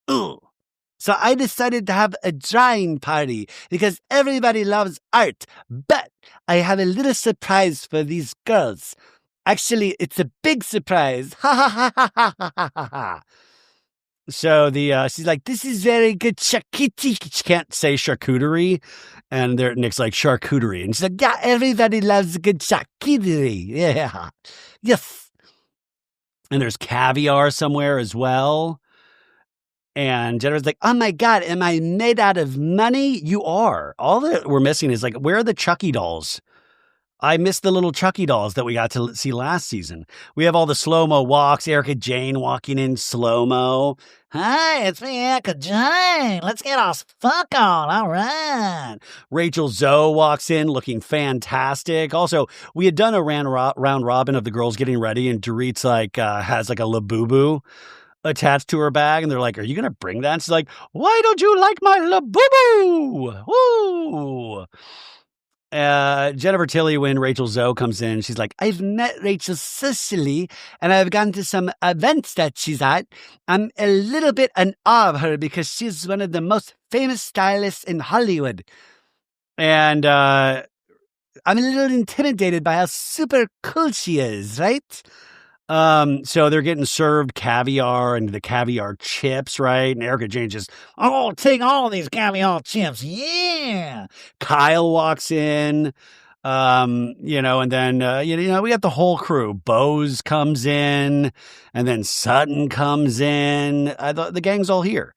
Ugh. So I decided to have a drawing party because everybody loves art. But I have a little surprise for these girls. Actually, it's a big surprise. Ha ha ha ha ha ha ha ha. So she's like, this is very good charcuterie. She can't say charcuterie. And Nick's like, charcuterie. And she's like, yeah, everybody loves good charcuterie. Yeah. Yes. And there's caviar somewhere as well. And Jennifer's like, oh my God, am I made out of money? You are. All that we're missing is where are the Chucky dolls? I missed the little Chucky dolls that we got to see last season. We have all the slow-mo walks. Erica Jane walking in slow-mo. Hi, it's me, Erica Jane. Let's get our fuck on. All right. Rachel Zoe walks in looking fantastic. Also, we had done a round robin of the girls getting ready, and Dorit's has a Labubu attached to her bag, and they're like, are you going to bring that? And she's like, why don't you like my Labubu? Woo! Jennifer Tilly, when Rachel Zoe comes in, she's like, I've met Rachel socially, and I've gone to some events that she's at. I'm a little bit in awe of her because she's one of the most famous stylists in Hollywood. And I'm a little intimidated by how super cool she is, right? So they're getting served caviar and the caviar chips, right? And Erica Jane just, take all these caviar chips. Yeah. Kyle walks in, and then, we got the whole crew. Bose comes in, and then Sutton comes in. I thought the gang's all here.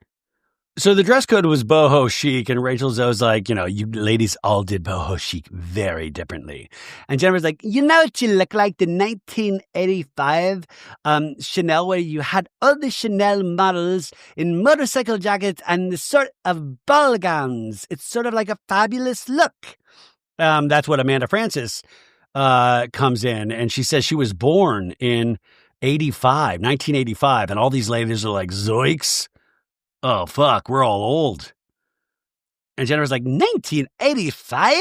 So the dress code was boho chic, and Rachel Zoe's like, you ladies all did boho chic very differently. And Jennifer's like, you know what you look like? The 1985 Chanel, where you had all the Chanel models in motorcycle jackets and the sort of ball gowns. It's sort of like a fabulous look. That's what Amanda Frances comes in, and she says she was born in 1985, and all these ladies are like, zoiks. Oh, fuck, we're all old. And Jennifer's like, 1985?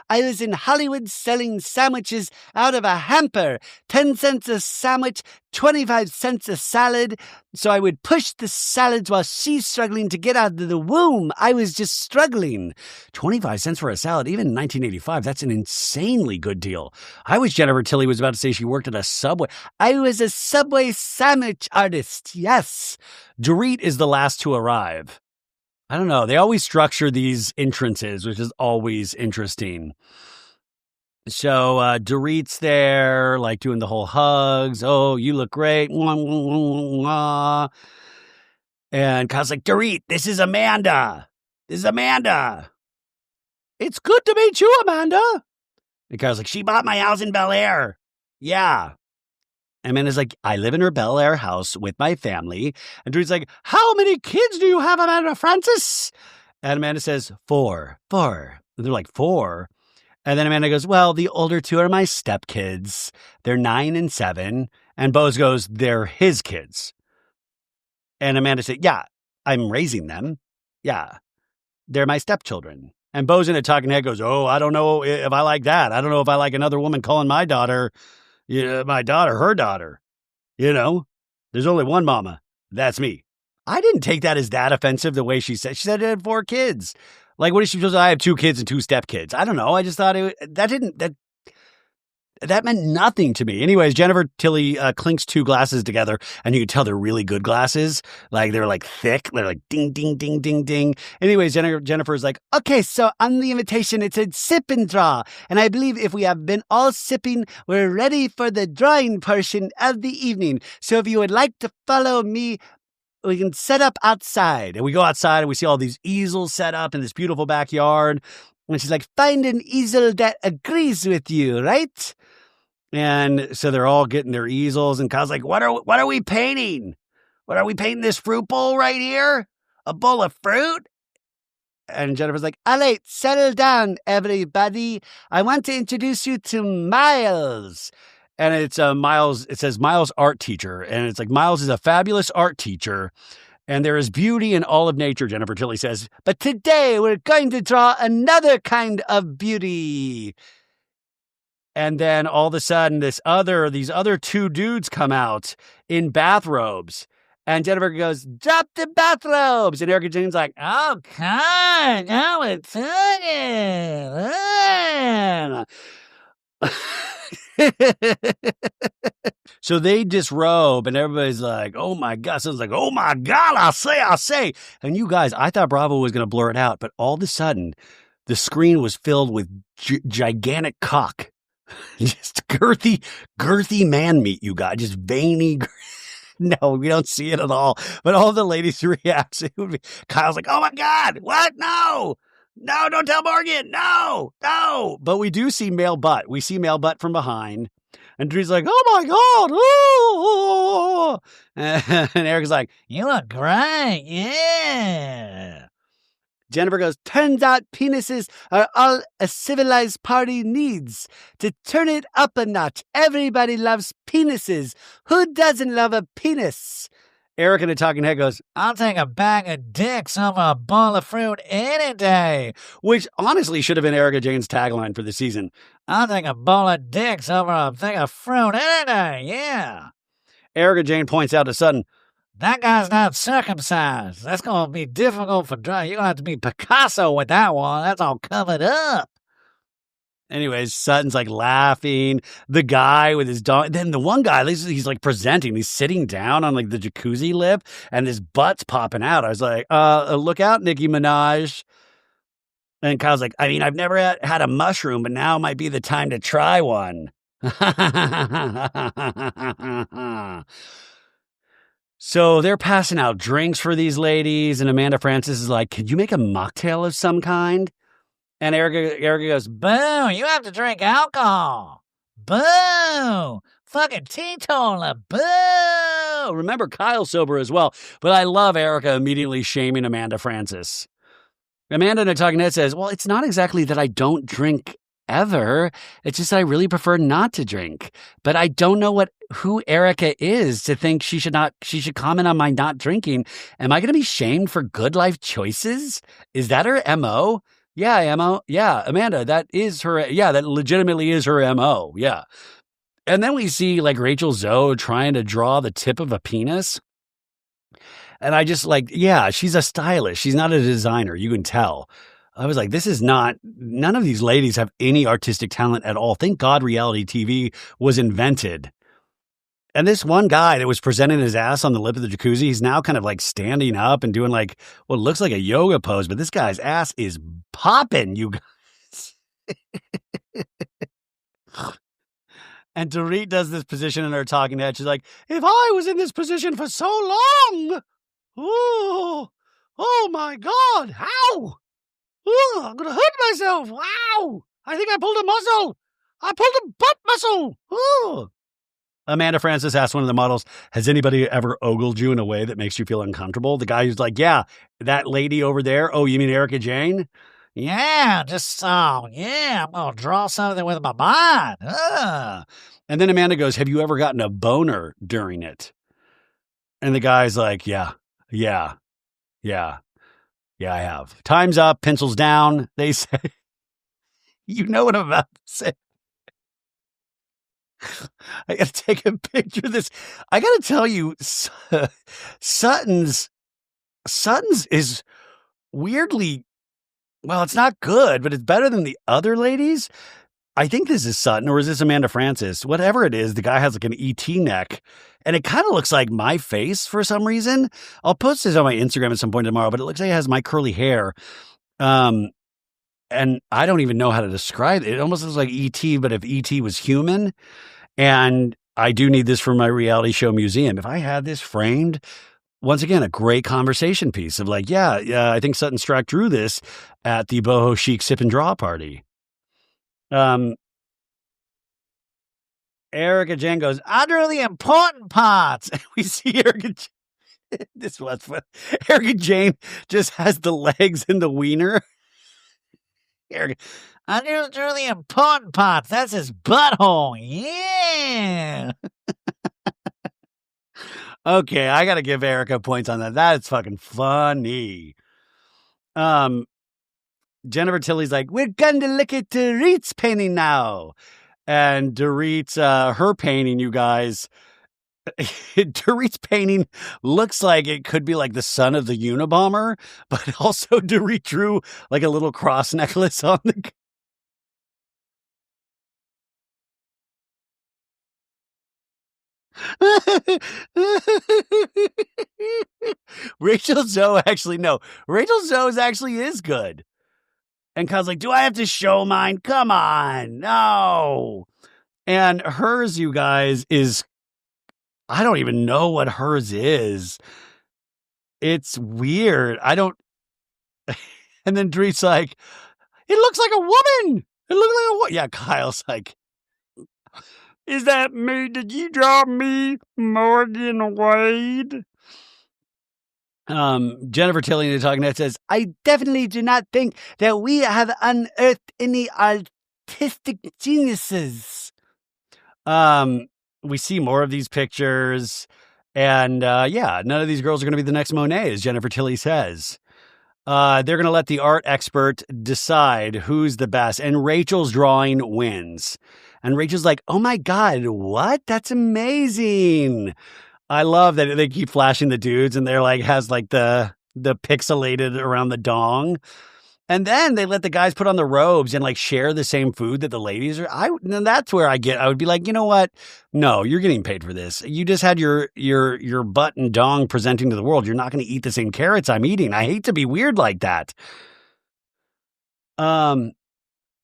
I was in Hollywood selling sandwiches out of a hamper. 10 cents a sandwich, 25 cents a salad. So I would push the salads while she's struggling to get out of the womb. I was just struggling. 25 cents for a salad, even in 1985, that's an insanely good deal. I wish Jennifer Tilly was about to say she worked at a Subway. I was a Subway sandwich artist, yes. Dorit is the last to arrive. I don't know. They always structure these entrances, which is always interesting. So Dorit's there, doing the whole hugs. Oh, you look great. And Kyle's like, Dorit, this is Amanda. It's good to meet you, Amanda. And Kyle's like, she bought my house in Bel Air. Yeah. Amanda's like, I live in her Bel Air house with my family. And Dorit's like, how many kids do you have, Amanda Frances? And Amanda says, 4. And they're like, 4? And then Amanda goes, well, the older 2 are my stepkids. They're 9 and 7. And Bose goes, they're his kids. And Amanda said, yeah, I'm raising them. Yeah, they're my stepchildren. And Bose in a talking head goes, oh, I don't know if I like that. I don't know if I like another woman calling my daughter her daughter. There's only one mama. That's me. I didn't take that as that offensive the way she said. She said it had 4 kids. What is she supposed to? I have 2 kids and 2 stepkids. I don't know. I just thought that meant nothing to me. Anyways, Jennifer Tilly clinks 2 glasses together, and you can tell they're really good glasses. They're thick. They're ding, ding, ding, ding, ding. Anyways, Jennifer's like, okay, so on the invitation, it said sip and draw. And I believe if we have been all sipping, we're ready for the drawing portion of the evening. So if you would like to follow me we can set up outside. And we go outside and we see all these easels set up in this beautiful backyard. And she's like, find an easel that agrees with you, right? And so they're all getting their easels. And Kyle's like, what are we painting? What are we painting, this fruit bowl right here? A bowl of fruit? And Jennifer's like, all right, settle down, everybody. I want to introduce you to Miles. And it's Miles. It says Miles art teacher. And it's like, Miles is a fabulous art teacher. And there is beauty in all of nature, Jennifer Tilly says. But today we're going to draw another kind of beauty. And then all of a sudden, these other two dudes come out in bathrobes. And Jennifer goes, drop the bathrobes. And Erika Jayne's like, oh, God, now it's So they disrobe, and everybody's like, oh, my God. Someone's like, oh, my God, I say. And you guys, I thought Bravo was going to blur it out. But all of a sudden, the screen was filled with gigantic cock. Just girthy man meat, you guys. Just veiny. No, we don't see it at all. But all the ladies' reactions would be, Kyle's like, oh my God, what? No, don't tell Morgan. No. But we do see male butt. We see male butt from behind. And Drew's like, oh my God. And Erika's like, you look great. Yeah. Jennifer goes, turns out penises are all a civilized party needs. To turn it up a notch, everybody loves penises. Who doesn't love a penis? Erika in a talking head goes, I'll take a bag of dicks over a bowl of fruit any day. Which honestly should have been Erika Jayne's tagline for the season. I'll take a bowl of dicks over a thing of fruit any day, yeah. Erika Jayne points out to Sutton, that guy's not circumcised. That's going to be difficult for Dry. You're going to have to be Picasso with that one. That's all covered up. Anyways, Sutton's like laughing. The guy with his dog. Then the one guy, he's like presenting. He's sitting down on like the jacuzzi lip and his butt's popping out. I was like, look out, Nicki Minaj. And Kyle's like, I mean, I've never had a mushroom, but now might be the time to try one. So they're passing out drinks for these ladies, and Amanda Frances is like, could you make a mocktail of some kind? And Erika goes, boo, you have to drink alcohol. Boo, fucking teetotaler, boo. Remember, Kyle's sober as well, but I love Erika immediately shaming Amanda Frances. Amanda in a talking head says, well, it's not exactly that I don't drink ever. It's just that I really prefer not to drink. But I don't know who Erika is to think she should comment on my not drinking. Am I going to be shamed for good life choices? Is that her MO? Yeah, MO. Yeah, Amanda, that legitimately is her MO. Yeah. And then we see like Rachel Zoe trying to draw the tip of a penis. And I just like, yeah, she's a stylist. She's not a designer. You can tell. I was like, none of these ladies have any artistic talent at all. Thank God reality TV was invented. And this one guy that was presenting his ass on the lip of the jacuzzi, he's now kind of like standing up and doing like what looks like a yoga pose, but this guy's ass is popping, you guys. And Dorit does this position in her talking head. She's like, if I was in this position for so long, oh my God, how? Oh, I'm going to hurt myself. Wow. I think I pulled a muscle. I pulled a butt muscle. Oh. Amanda Frances asked one of the models, has anybody ever ogled you in a way that makes you feel uncomfortable? The guy who's like, yeah, that lady over there. Oh, you mean Erika Jayne? Yeah, I'm going to draw something with my mind. And then Amanda goes, have you ever gotten a boner during it? And the guy's like, yeah, I have. Time's up, pencils down. They say, you know what I'm about to say. I got to take a picture of this. I got to tell you, Sutton's is weirdly, well, it's not good, but it's better than the other ladies. I think this is Sutton, or is this Amanda Frances? Whatever it is, the guy has like an ET neck, and it kind of looks like my face for some reason. I'll post this on my Instagram at some point tomorrow, but it looks like it has my curly hair. And I don't even know how to describe it. It almost looks like ET, but if ET was human. And I do need this for my reality show museum. If I had this framed, once again, a great conversation piece of like, yeah, I think Sutton Strack drew this at the boho chic sip and draw party. Erica Jane goes, I drew the important parts. And we see Erica. This was fun. Erica Jane just has the legs and the wiener. Erica, I drew the important parts. That's his butthole. Yeah. Okay, I got to give Erica points on that. That's fucking funny. Jennifer Tilly's like, we're going to look at Dorit's painting now. And Dorit's, her painting, you guys, Dorit's painting looks like it could be like the son of the Unabomber, but also Dorit drew like a little cross necklace on the... Rachel Zoe actually is good. And Kyle's like, do I have to show mine? Come on. No. And hers, you guys, is, I don't even know what hers is. It's weird. I don't. And then Dorit's like, it looks like a woman. It looks like a woman. Yeah, Kyle's like, is that me? Did you draw me, Morgan Wade? Jennifer Tilly in the Talking Head says, I definitely do not think that we have unearthed any artistic geniuses. We see more of these pictures, and none of these girls are going to be the next Monet, as Jennifer Tilly says. They're going to let the art expert decide who's the best, and Rachel's drawing wins. And Rachel's like, oh my God, what? That's amazing. I love that they keep flashing the dudes and they're like, has like the pixelated around the dong. And then they let the guys put on the robes and like share the same food that the ladies are. And that's where I would be like, you know what? No, you're getting paid for this. You just had your butt and dong presenting to the world. You're not going to eat the same carrots I'm eating. I hate to be weird like that.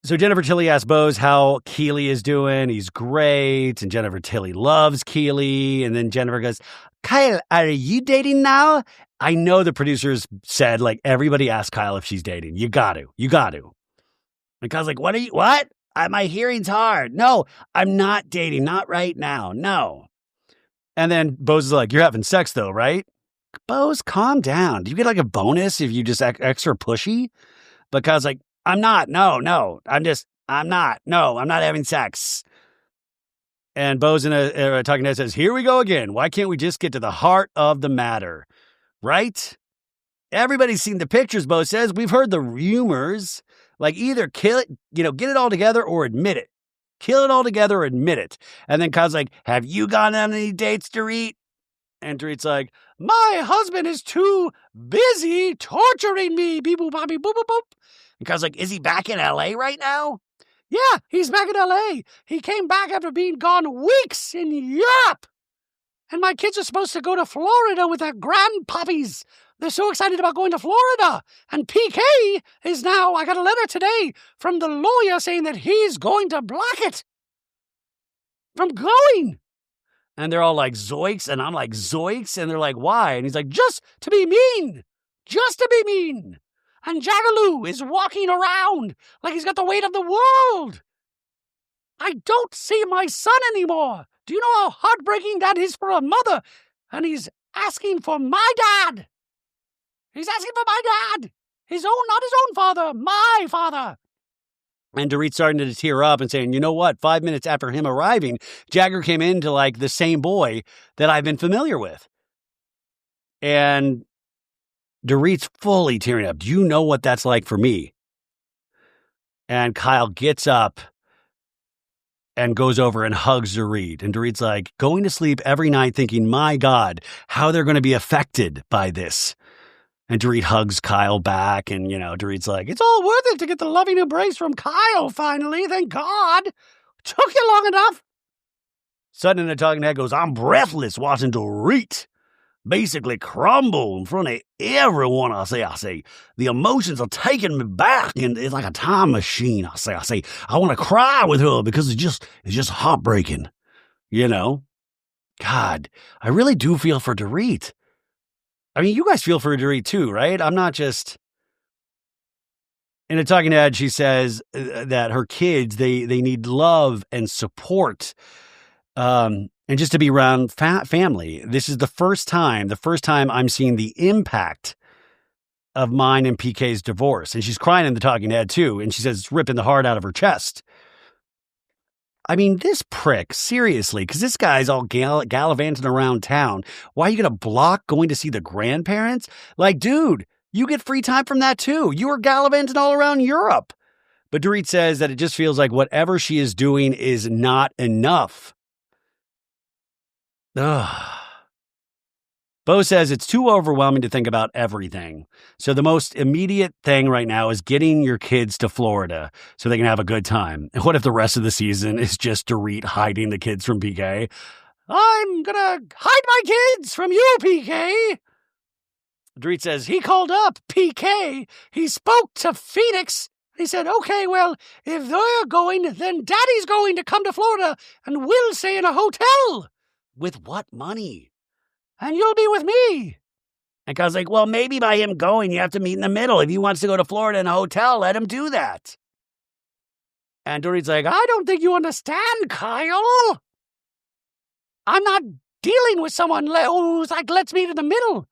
So Jennifer Tilly asks Bose how Keely is doing. He's great. And Jennifer Tilly loves Keely. And then Jennifer goes, Kyle, are you dating now? I know the producers said, like, everybody asked Kyle if she's dating. You got to. And Kyle's like, what? My hearing's hard. No, I'm not dating. Not right now. No. And then Bose is like, you're having sex though, right? Bose, calm down. Do you get like a bonus if you just extra pushy? But Kyle's like, I'm not. No. I'm not. No, I'm not having sex. And Bose in a Talking Head says, here we go again. Why can't we just get to the heart of the matter? Right? Everybody's seen the pictures, Bose says. We've heard the rumors. Like either kill it, get it all together or admit it. Kill it all together or admit it. And then Kyle's like, have you gone on any dates, Dorit? And Dorit's like, my husband is too busy torturing me. Beep, boop, boop, boop, boop, boop. And Kyle's like, is he back in L.A. right now? Yeah, he's back in L.A. He came back after being gone weeks in Europe. And my kids are supposed to go to Florida with their grandpuppies. They're so excited about going to Florida. And PK is now, I got a letter today from the lawyer saying that he's going to block it from going. And they're all like, zoiks. And I'm like, zoiks. And they're like, why? And he's like, just to be mean. Just to be mean. And Jagaloo is walking around like he's got the weight of the world. I don't see my son anymore. Do you know how heartbreaking that is for a mother? And he's asking for my dad. He's asking for my dad. Not his own father, my father. And Dorit's starting to tear up and saying, you know what? 5 minutes after him arriving, Jagger came in to like the same boy that I've been familiar with. And Dorit's fully tearing up. Do you know what that's like for me? And Kyle gets up and goes over and hugs Dorit. And Dorit's like, going to sleep every night thinking, my God, how they're going to be affected by this. And Dorit hugs Kyle back. And, Dorit's like, it's all worth it to get the loving embrace from Kyle finally. Thank God. Took you long enough. Sutton in the Talking Head goes, I'm breathless watching Dorit basically crumble in front of everyone. I say, the emotions are taking me back, and it's like a time machine. I say, I want to cry with her because it's just heartbreaking, God, I really do feel for Dorit. I mean, you guys feel for Dorit too, right? I'm not just... In a talking head, she says that her kids, they need love and support, and just to be around family. This is the first time I'm seeing the impact of mine and PK's divorce. And she's crying in the talking head too. And she says it's ripping the heart out of her chest. I mean, this prick, seriously, because this guy's all gallivanting around town. Why are you going to block going to see the grandparents? Like, dude, you get free time from that too. You were gallivanting all around Europe. But Dorit says that it just feels like whatever she is doing is not enough. Ugh. Bose says it's too overwhelming to think about everything. So the most immediate thing right now is getting your kids to Florida so they can have a good time. And what if the rest of the season is just Dorit hiding the kids from PK? I'm gonna hide my kids from you, PK. Dorit says he called up PK. He spoke to Phoenix. He said, okay, well, if they're going, then Daddy's going to come to Florida and we'll stay in a hotel. With what money? And you'll be with me. And Kyle's like, well, maybe by him going, you have to meet in the middle. If he wants to go to Florida in a hotel, let him do that. And Dorit's like, I don't think you understand, Kyle. I'm not dealing with someone who's like, let's meet in the middle.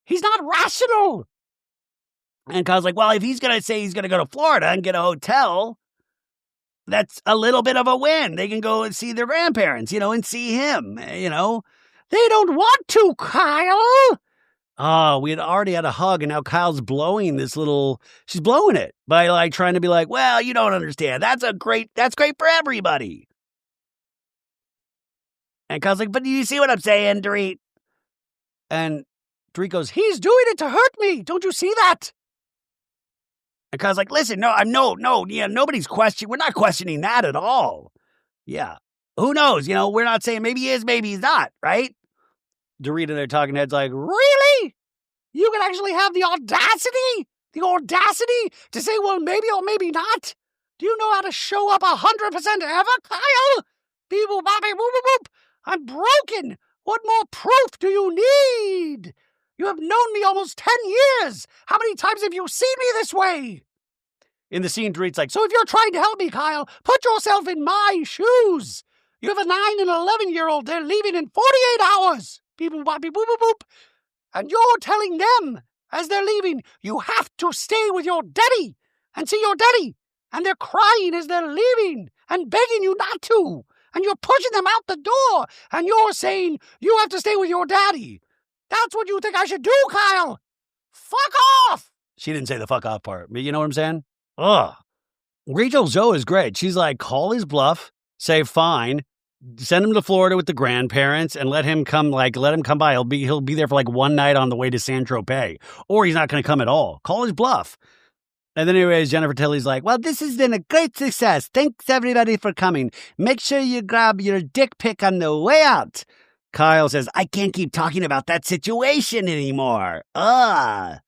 He's not rational. And Kyle's like, well, if he's going to say he's going to go to Florida and get a hotel, that's a little bit of a win. They can go and see their grandparents, and see him, They don't want to, Kyle. Oh, we had already had a hug, and now Kyle's blowing she's blowing it by trying to be like, well, you don't understand. That's great for everybody. And Kyle's like, but do you see what I'm saying, Dorit? And Dorit goes, he's doing it to hurt me. Don't you see that? And Kyle's like, listen, nobody's questioning. We're not questioning that at all. Yeah. Who knows? We're not saying maybe he is, maybe he's not, right? Dorit and their talking heads like, really? You can actually have the audacity to say, well, maybe or maybe not? Do you know how to show up 100% ever, Kyle? Beep, boop, boop, boop, boop. I'm broken. What more proof do you need? You have known me almost 10 years. How many times have you seen me this way? In the scene, Dorit's like, so if you're trying to help me, Kyle, put yourself in my shoes. You have a 9 and 11-year-old. They're leaving in 48 hours. Beep, boop, boop, boop, boop, boop. And you're telling them, as they're leaving, you have to stay with your daddy and see your daddy. And they're crying as they're leaving and begging you not to. And you're pushing them out the door. And you're saying, you have to stay with your daddy. That's what you think I should do, Kyle. Fuck off. She didn't say the fuck off part, but you know what I'm saying? Ugh. Rachel Zoe is great. She's like, call his bluff, say fine, send him to Florida with the grandparents and let him come by. He'll be there for one night on the way to San Tropez, or he's not going to come at all. Call his bluff. And then anyways, Jennifer Tilly's like, well, this has been a great success. Thanks everybody for coming. Make sure you grab your dick pic on the way out. Kyle says, I can't keep talking about that situation anymore. Kyle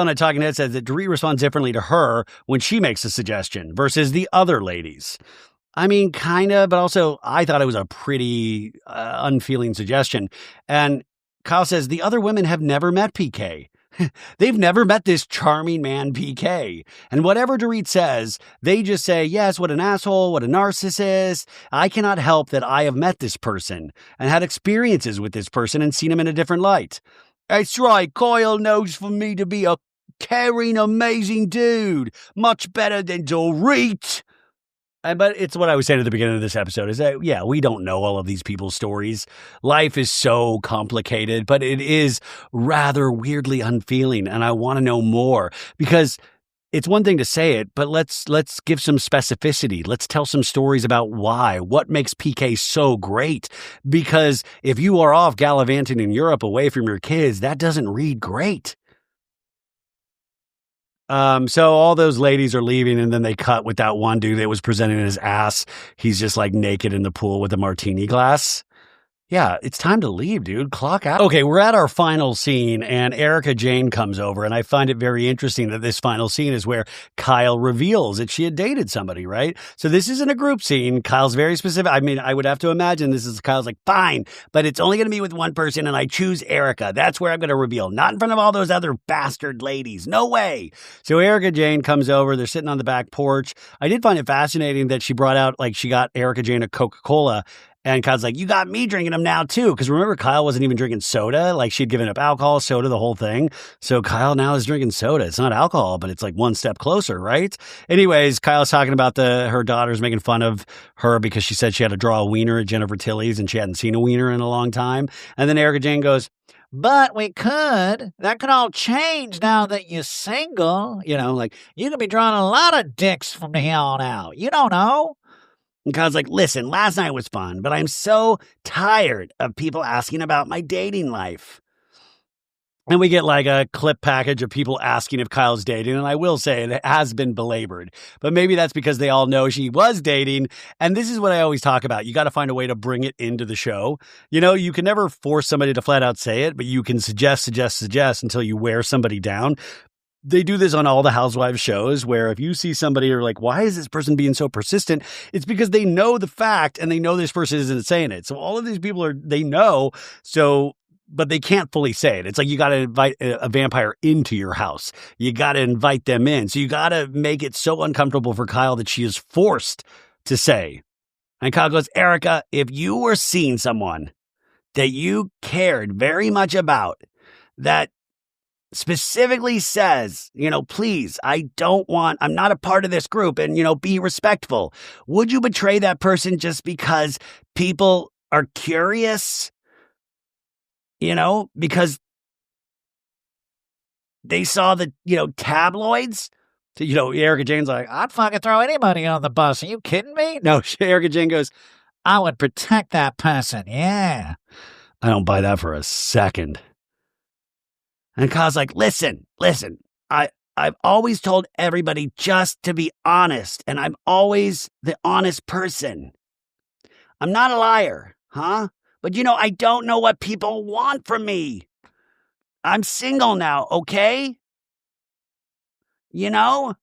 in a talking head says that Dorit responds differently to her when she makes a suggestion versus the other ladies. I mean, kind of, but also I thought it was a pretty unfeeling suggestion. And Kyle says the other women have never met PK. They've never met this charming man, PK. And whatever Dorit says, they just say, yes, what an asshole, what a narcissist. I cannot help that I have met this person and had experiences with this person and seen him in a different light. That's right, Kyle knows for me to be a caring, amazing dude. Much better than Dorit. But it's what I was saying at the beginning of this episode is that, yeah, we don't know all of these people's stories. Life is so complicated, but it is rather weirdly unfeeling. And I want to know more because it's one thing to say it, but let's give some specificity. Let's tell some stories about why, what makes PK so great. Because if you are off gallivanting in Europe away from your kids, that doesn't read great. So all those ladies are leaving and then they cut with that one dude that was presenting his ass. He's just naked in the pool with a martini glass. Yeah, it's time to leave, dude. Clock out. Okay, we're at our final scene, and Erica Jane comes over, and I find it very interesting that this final scene is where Kyle reveals that she had dated somebody, right? So this isn't a group scene. Kyle's very specific. I mean, I would have to imagine this is Kyle's like, fine, but it's only going to be with one person, and I choose Erica. That's where I'm going to reveal, not in front of all those other bastard ladies. No way. So Erica Jane comes over. They're sitting on the back porch. I did find it fascinating that she brought out, like, she got Erica Jane a Coca-Cola. And Kyle's like, you got me drinking them now, too. Because remember, Kyle wasn't even drinking soda. Like, she'd given up alcohol, soda, the whole thing. So Kyle now is drinking soda. It's not alcohol, but it's like one step closer, right? Anyways, Kyle's talking about her daughters making fun of her because she said she had to draw a wiener at Jennifer Tilly's and she hadn't seen a wiener in a long time. And then Erica Jane goes, but we could. That could all change now that you're single. You know, like, you could be drawing a lot of dicks from here on out. You don't know. And Kyle's like, listen, last night was fun, but I'm so tired of people asking about my dating life. And we get like a clip package of people asking if Kyle's dating. And I will say it has been belabored, but maybe that's because they all know she was dating. And this is what I always talk about. You got to find a way to bring it into the show. You know, you can never force somebody to flat out say it, but you can suggest until you wear somebody down. They do this on all the Housewives shows where if you see somebody, you're like, why is this person being so persistent? It's because they know the fact and they know this person isn't saying it. So all of these people they know. So, but they can't fully say it. It's like you got to invite a vampire into your house. You got to invite them in. So you got to make it so uncomfortable for Kyle that she is forced to say. And Kyle goes, Erica, if you were seeing someone that you cared very much about, that specifically says, you know, please, I'm not a part of this group and, you know, be respectful. Would you betray that person just because people are curious? You know, because they saw the, you know, tabloids? So, you know, Erica Jane's like, I'd fucking throw anybody on the bus. Are you kidding me? No, Erica Jane goes, I would protect that person. Yeah. I don't buy that for a second. And Kyle's like, listen, I've always told everybody just to be honest, and I'm always the honest person. I'm not a liar, huh? But, you know, I don't know what people want from me. I'm single now, okay? You know,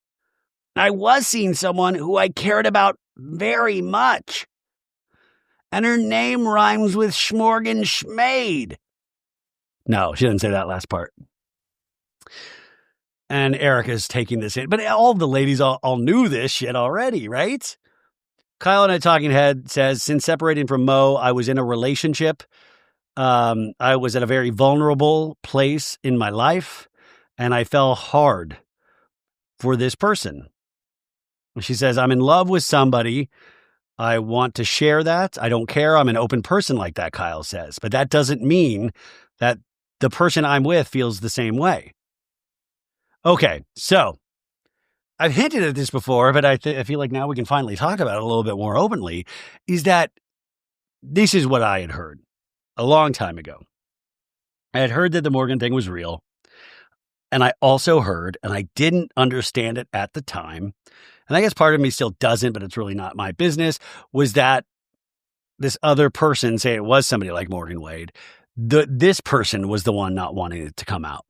I was seeing someone who I cared about very much. And her name rhymes with Schmorgan Schmade. No, she didn't say that last part. And Erica's taking this in. But all the ladies all knew this shit already, right? Kyle in a talking head says, since separating from Mo, I was in a relationship. I was at a very vulnerable place in my life, and I fell hard for this person. She says, I'm in love with somebody. I want to share that. I don't care. I'm an open person like that, Kyle says. But that doesn't mean that the person I'm with feels the same way. Okay, so I've hinted at this before, but I feel like now we can finally talk about it a little bit more openly, is that this is what I had heard a long time ago. I had heard that the Morgan thing was real. And I also heard, and I didn't understand it at the time, and I guess part of me still doesn't, but it's really not my business, was that this other person, say it was somebody like Morgan Wade, this person was the one not wanting it to come out.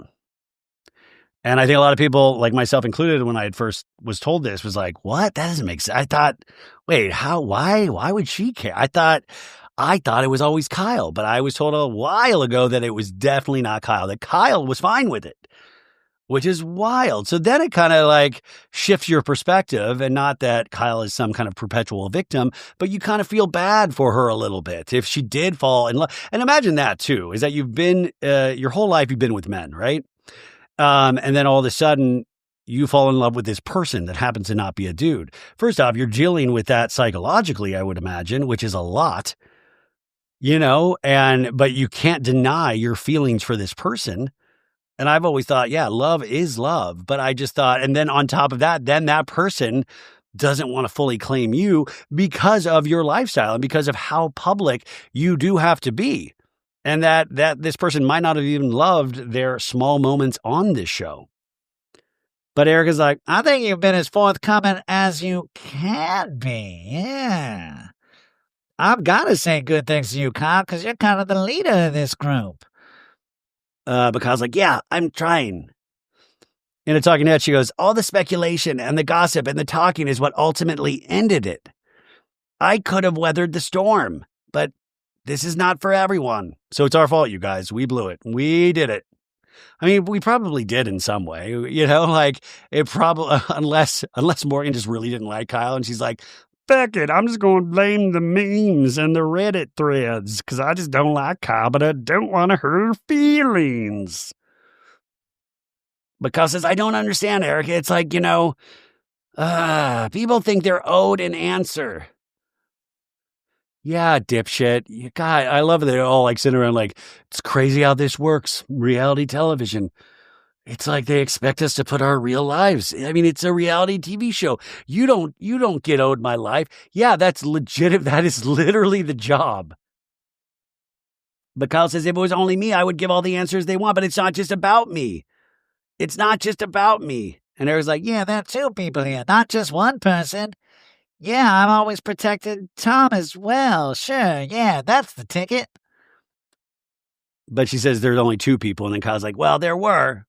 And I think a lot of people, like myself included, when I had first was told this, was like, what? That doesn't make sense. I thought, wait, why would she care? I thought it was always Kyle, but I was told a while ago that it was definitely not Kyle, that Kyle was fine with it, which is wild. So then it kind of like shifts your perspective, and not that Kyle is some kind of perpetual victim, but you kind of feel bad for her a little bit if she did fall in love. And imagine that too, is that you've been, your whole life you've been with men, right? And then all of a sudden you fall in love with this person that happens to not be a dude. First off, you're dealing with that psychologically, I would imagine, which is a lot, you know, but you can't deny your feelings for this person. And I've always thought, yeah, love is love. But I just thought, and then on top of that, then that person doesn't want to fully claim you because of your lifestyle and because of how public you do have to be. And that this person might not have even loved their small moments on this show. But Erica's like, I think you've been as forthcoming as you can be. Yeah. I've got to say good things to you, Kyle, because you're kind of the leader of this group. But Kyle's like, yeah, I'm trying. In a talking head, she goes, all the speculation and the gossip and the talking is what ultimately ended it. I could have weathered the storm, but this is not for everyone. So it's our fault, you guys. We blew it. We did it. I mean, we probably did in some way, like it probably, unless Morgan just really didn't like Kyle and she's like, fuck it, I'm just going to blame the memes and the Reddit threads because I just don't like Kyle, but I don't want to hurt her feelings. But Kyle says, I don't understand, Erica. It's like, people think they're owed an answer. Yeah, dipshit. God, I love that they're all like sitting around like, it's crazy how this works. Reality television. It's like they expect us to put our real lives. I mean, it's a reality TV show. You don't get owed my life. Yeah, that's legit. That is literally the job. But Kyle says, if it was only me, I would give all the answers they want, but it's not just about me. It's not just about me. And Erica's like, yeah, there are two people here, not just one person. Yeah, I've always protected Tom as well. Sure, yeah, that's the ticket. But she says there's only two people, and then Kyle's like, well, there were.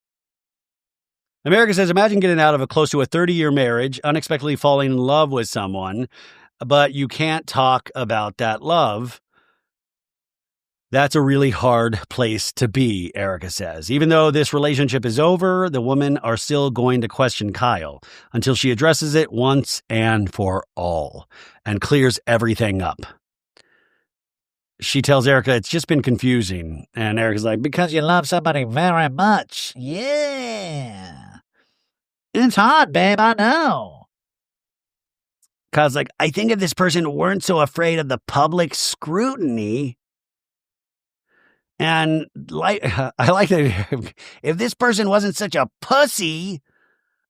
America says, imagine getting out of a close to a 30-year marriage, unexpectedly falling in love with someone, but you can't talk about that love. That's a really hard place to be, Erica says. Even though this relationship is over, the women are still going to question Kyle until she addresses it once and for all and clears everything up. She tells Erica it's just been confusing. And Erica's like, because you love somebody very much. Yeah. It's hard, babe, I know. Kyle's like, I think if this person weren't so afraid of the public scrutiny, and I like that if this person wasn't such a pussy,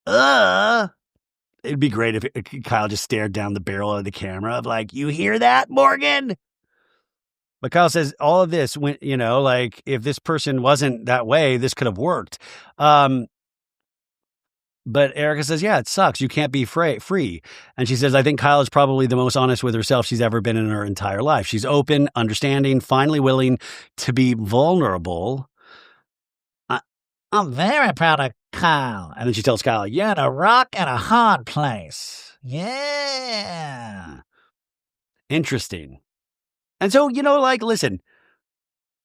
it'd be great if Kyle just stared down the barrel of the camera of like, you hear that, Morgan? But Kyle says all of this went, like if this person wasn't that way, this could have worked. But Erica says, yeah, it sucks. You can't be free. And she says, I think Kyle is probably the most honest with herself she's ever been in her entire life. She's open, understanding, finally willing to be vulnerable. I'm very proud of Kyle. And then she tells Kyle, you're in a rock and a hard place. Yeah. Interesting. And so, listen,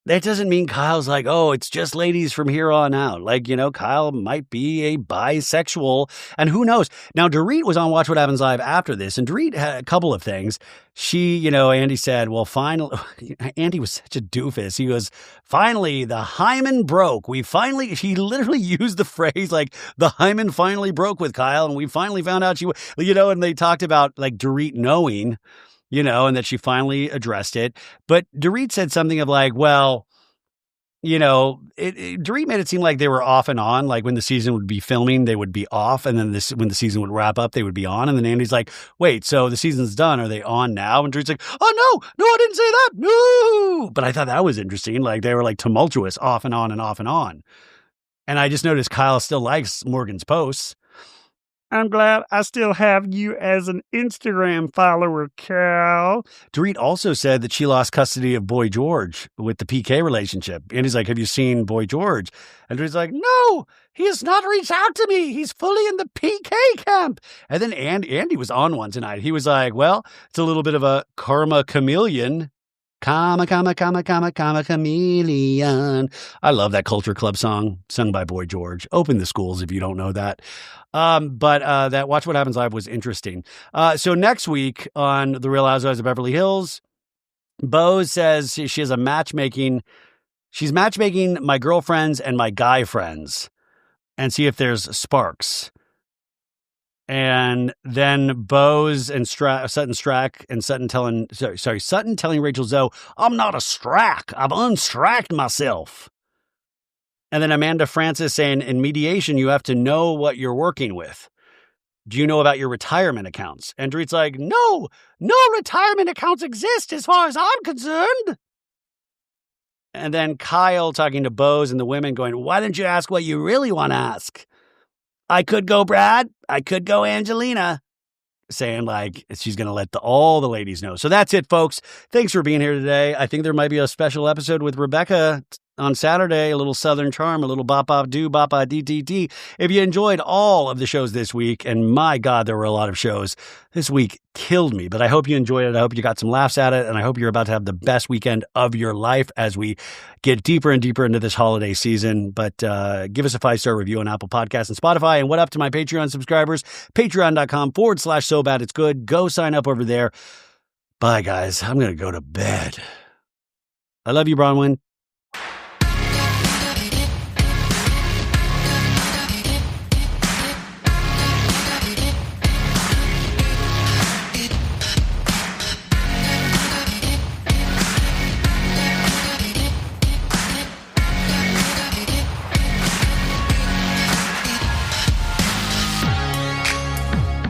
that doesn't mean Kyle's like, oh, it's just ladies from here on out. Like, Kyle might be a bisexual, and who knows? Now, Dorit was on Watch What Happens Live after this, and Dorit had a couple of things. She, Andy said, well, finally, Andy was such a doofus. He goes, finally, the hymen broke. He literally used the phrase, like, the hymen finally broke with Kyle, and we finally found out and they talked about, like, Dorit knowing, and that she finally addressed it. But Dorit said something of like, well, Dorit made it seem like they were off and on. Like when the season would be filming, they would be off. And then when the season would wrap up, they would be on. And then Andy's like, wait, so the season's done. Are they on now? And Dorit's like, oh, no, I didn't say that. No. But I thought that was interesting. Like they were like tumultuous off and on and off and on. And I just noticed Kyle still likes Morgan's posts. I'm glad I still have you as an Instagram follower, Cal. Dorit also said that she lost custody of Boy George with the PK relationship. And he's like, have you seen Boy George? And Dorit's like, no, he has not reached out to me. He's fully in the PK camp. And then Andy was on one tonight. He was like, well, it's a little bit of a karma chameleon. Comma, chameleon. I love that Culture Club song sung by Boy George. Open the schools if you don't know that. But that Watch What Happens Live was interesting. So next week on The Real Housewives of Beverly Hills, Bose says she has she's matchmaking my girlfriends and my guy friends and see if there's sparks. And then Bose and Sutton telling Rachel Zoe, I'm not a Strack. I've unstracked myself. And then Amanda Francis saying, in mediation, you have to know what you're working with. Do you know about your retirement accounts? And Dorit's like, no retirement accounts exist as far as I'm concerned. And then Kyle talking to Bose and the women going, why didn't you ask what you really want to ask? I could go Brad. I could go Angelina. saying like she's going to let all the ladies know. So that's it, folks. Thanks for being here today. I think there might be a special episode with Rebecca on Saturday, a little Southern charm, a little bop-bop-do, bop-bop-dee-dee-dee. If you enjoyed all of the shows this week, and my God, there were a lot of shows, this week killed me, but I hope you enjoyed it. I hope you got some laughs at it, and I hope you're about to have the best weekend of your life as we get deeper and deeper into this holiday season. But give us a 5-star review on Apple Podcasts and Spotify. And what up to my Patreon subscribers? Patreon.com/so-bad-it's-good. Go sign up over there. Bye, guys. I'm going to go to bed. I love you, Bronwyn.